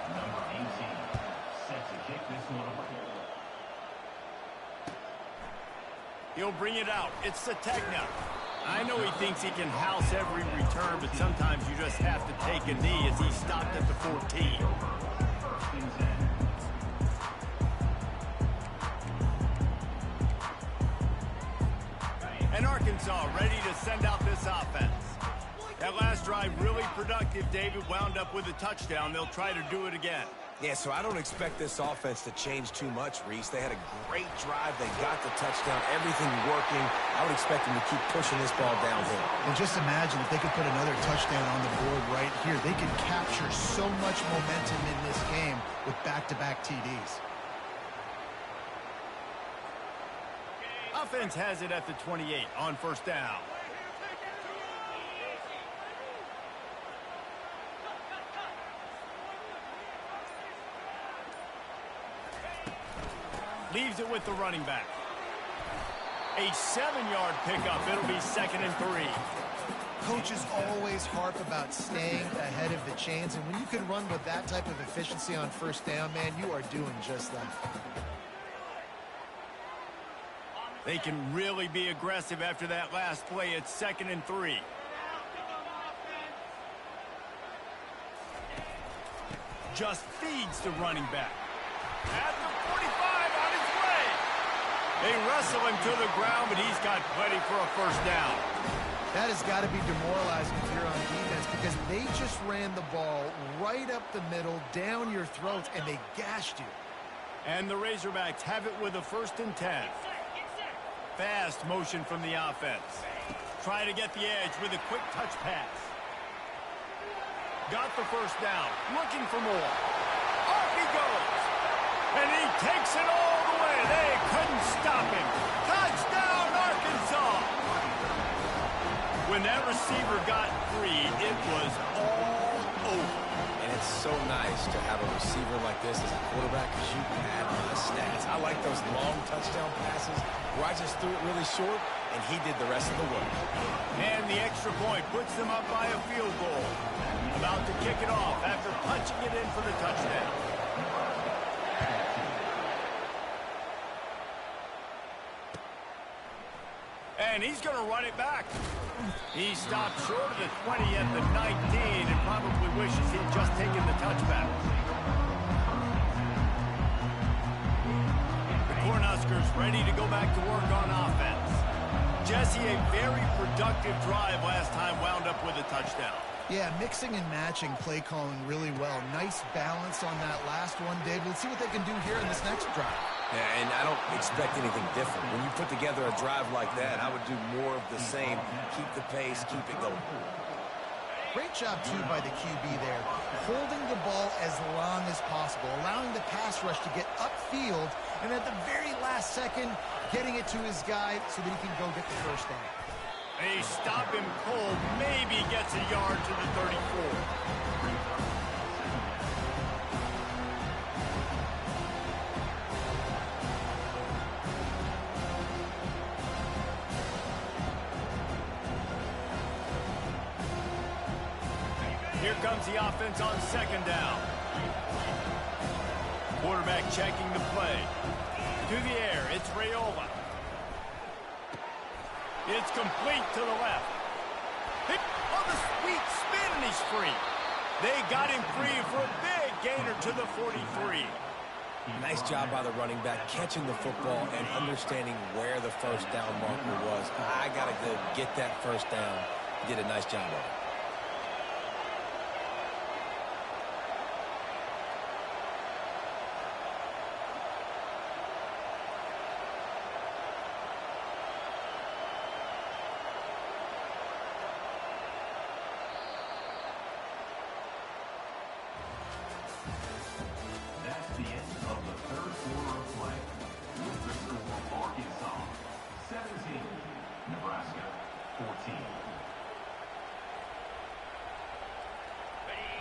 Number 18, set to kick this one away. He'll bring it out. It's Sategna. I know he thinks he can house every return, but sometimes you just have to take a knee as he stopped at the 14. And Arkansas ready to send out this offense. That last drive really productive. David wound up with a touchdown. They'll try to do it again. Yeah, so I don't expect this offense to change too much, Reese. They had a great drive. They got the touchdown. Everything working. I would expect them to keep pushing this ball downhill. And just imagine if they could put another touchdown on the board right here. They could capture so much momentum in this game with back-to-back TDs. Offense has it at the 28 on first down. Leaves it with the running back. A 7-yard pickup. It'll be 2nd and 3. Coaches always harp about staying ahead of the chains, and when you can run with that type of efficiency on first down, man, you are doing just that. They can really be aggressive after that last play. It's 2nd and 3. Just feeds the running back. At the 45 on his way. They wrestle him to the ground, but he's got plenty for a first down. That has got to be demoralizing if you're on defense because they just ran the ball right up the middle, down your throats, and they gashed you. And the Razorbacks have it with a 1st and 10. Fast motion from the offense. Try to get the edge with a quick touch pass. Got the first down. Looking for more. Off he goes. And he takes it all the way. They couldn't stop him. Touchdown, Arkansas. When that receiver got free, it was all over. And it's so nice to have a receiver like this as a quarterback because you can add my stats. I like those long touchdown passes where I just threw it really short, and he did the rest of the work. And the extra point puts them up by a field goal. About to kick it off after punching it in for the touchdown. And he's going to run it back. He stopped short of the 20 at the 19 and probably wishes he'd just taken the touchback. The Cornhuskers ready to go back to work on offense. Jesse, a very productive drive last time wound up with a touchdown. Yeah, mixing and matching play calling really well. Nice balance on that last one, Dave. Let's see what they can do here in this next drive. Yeah, and I don't expect anything different. When you put together a drive like that, I would do more of the same. Keep the pace, keep it going. Great job, too, by the QB there. Holding the ball as long as possible, allowing the pass rush to get upfield, and at the very last second, getting it to his guy so that he can go get the first down. They stop him cold, maybe gets a yard to the 34. Here comes the offense on second down. Quarterback checking the play. To the air, it's Raiola. It's complete to the left. Oh, the sweet spin, and he's free. They got him free for a big gainer to the 43. Nice job by the running back, catching the football and understanding where the first down marker was. I got to go get that first down. He did a nice job of it.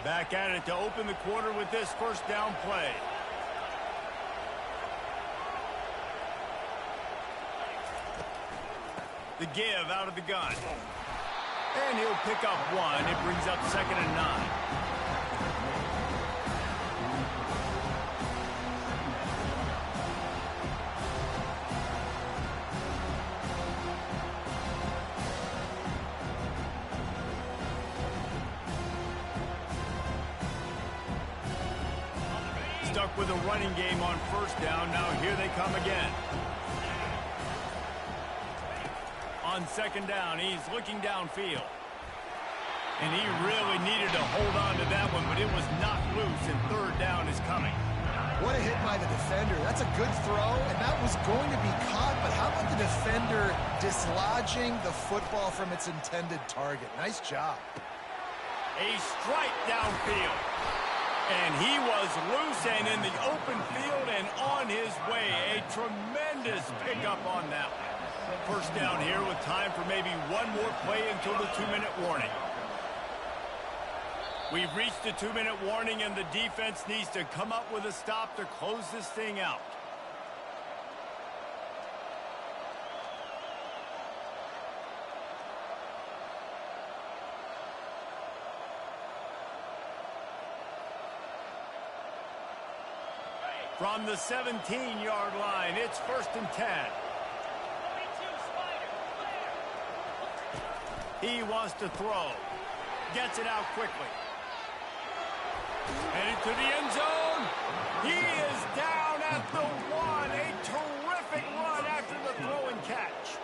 Back at it to open the quarter with this first down play. The give out of the gun. And he'll pick up one. It brings up 2nd and 9. Stuck with a running game on first down. Now here they come again. On second down, he's looking downfield. And he really needed to hold on to that one, but it was knocked loose, and third down is coming. What a hit by the defender. That's a good throw, and that was going to be caught, but how about the defender dislodging the football from its intended target? Nice job. A strike downfield. And he was loose and in the open field and on his way. A tremendous pickup on that one. First down here with time for maybe one more play until the 2-minute warning. We've reached the 2-minute warning, and the defense needs to come up with a stop to close this thing out. From the 17-yard line, it's 1st and 10. He wants to throw. Gets it out quickly. And into the end zone. He is down at the 1. A terrific run after the throw and catch.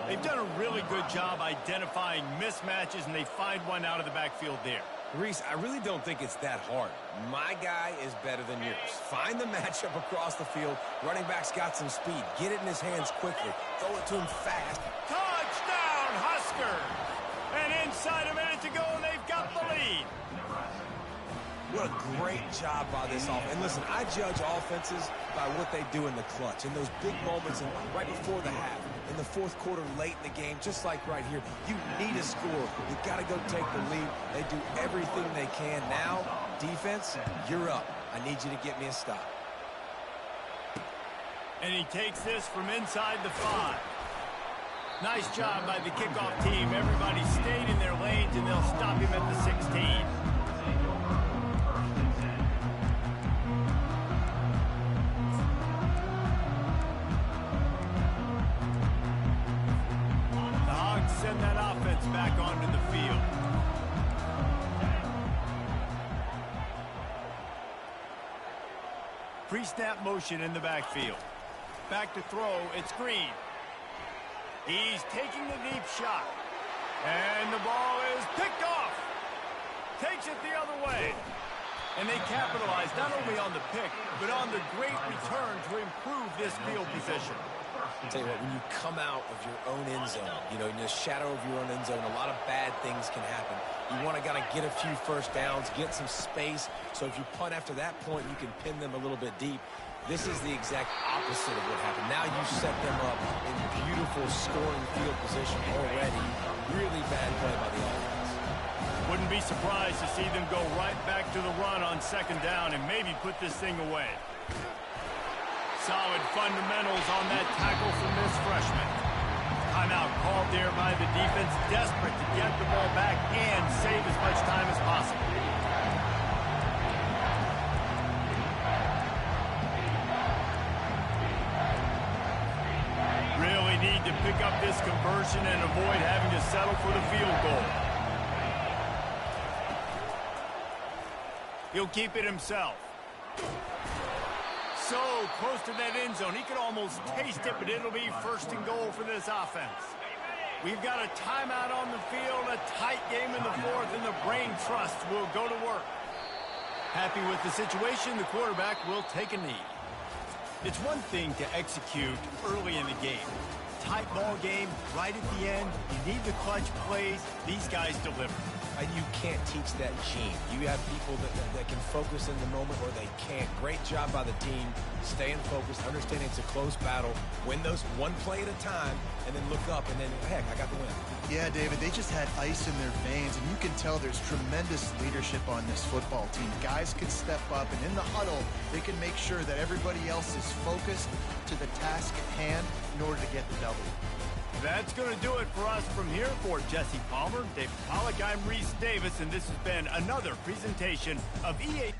They've done a really good job identifying mismatches, and they find one out of the backfield there. Reese, I really don't think it's that hard. My guy is better than yours. Find the matchup across the field. Running back's got some speed. Get it in his hands quickly. Throw it to him fast. Touchdown, Huskers! And inside a minute to go, and they've got the lead. What a great job by this offense. And listen, I judge offenses by what they do in the clutch. In those big moments and right before the half. In the fourth quarter, late in the game, just like right here, you need a score. You've got to go take the lead. They do everything they can. Now, defense, you're up. I need you to get me a stop. And he takes this from inside the 5. Nice job by the kickoff team. Everybody stayed in their lanes, and they'll stop him at the 16. The Hogs send that offense back onto the field. Pre-snap motion in the backfield. Back to throw. It's Green. He's taking the deep shot. And the ball is picked off. Takes it the other way. And they capitalize not only on the pick, but on the great return to improve this field position. I'll tell you what, when you come out of your own end zone, you know, in the shadow of your own end zone, a lot of bad things can happen. You want to kind of get a few first downs, get some space, so if you punt after that point, you can pin them a little bit deep. This is the exact opposite of what happened. Now you set them up in beautiful scoring field position already. Really bad play by the offense. Wouldn't be surprised to see them go right back to the run on second down and maybe put this thing away. Solid fundamentals on that tackle from this freshman. Timeout called there by the defense, desperate to get the ball back and save as much time as possible. Really need to pick up this conversion and avoid having to settle for the field goal. He'll keep it himself. So close to that end zone. He could almost taste it, but it'll be first and goal for this offense. We've got a timeout on the field, a tight game in the fourth, and the brain trust will go to work. Happy with the situation, the quarterback will take a knee. It's one thing to execute early in the game. Tight ball game, right at the end. You need the clutch plays. These guys deliver. You can't teach that gene. You have people that can focus in the moment or they can't. Great job by the team, staying focused, understanding it's a close battle, win those one play at a time, and then look up, and then, heck, I got the win. Yeah, David, they just had ice in their veins, and you can tell there's tremendous leadership on this football team. Guys can step up, and in the huddle, they can make sure that everybody else is focused to the task at hand in order to get the W. That's going to do it for us from here. For Jesse Palmer, David Pollack, I'm Reese Davis, and this has been another presentation of EA.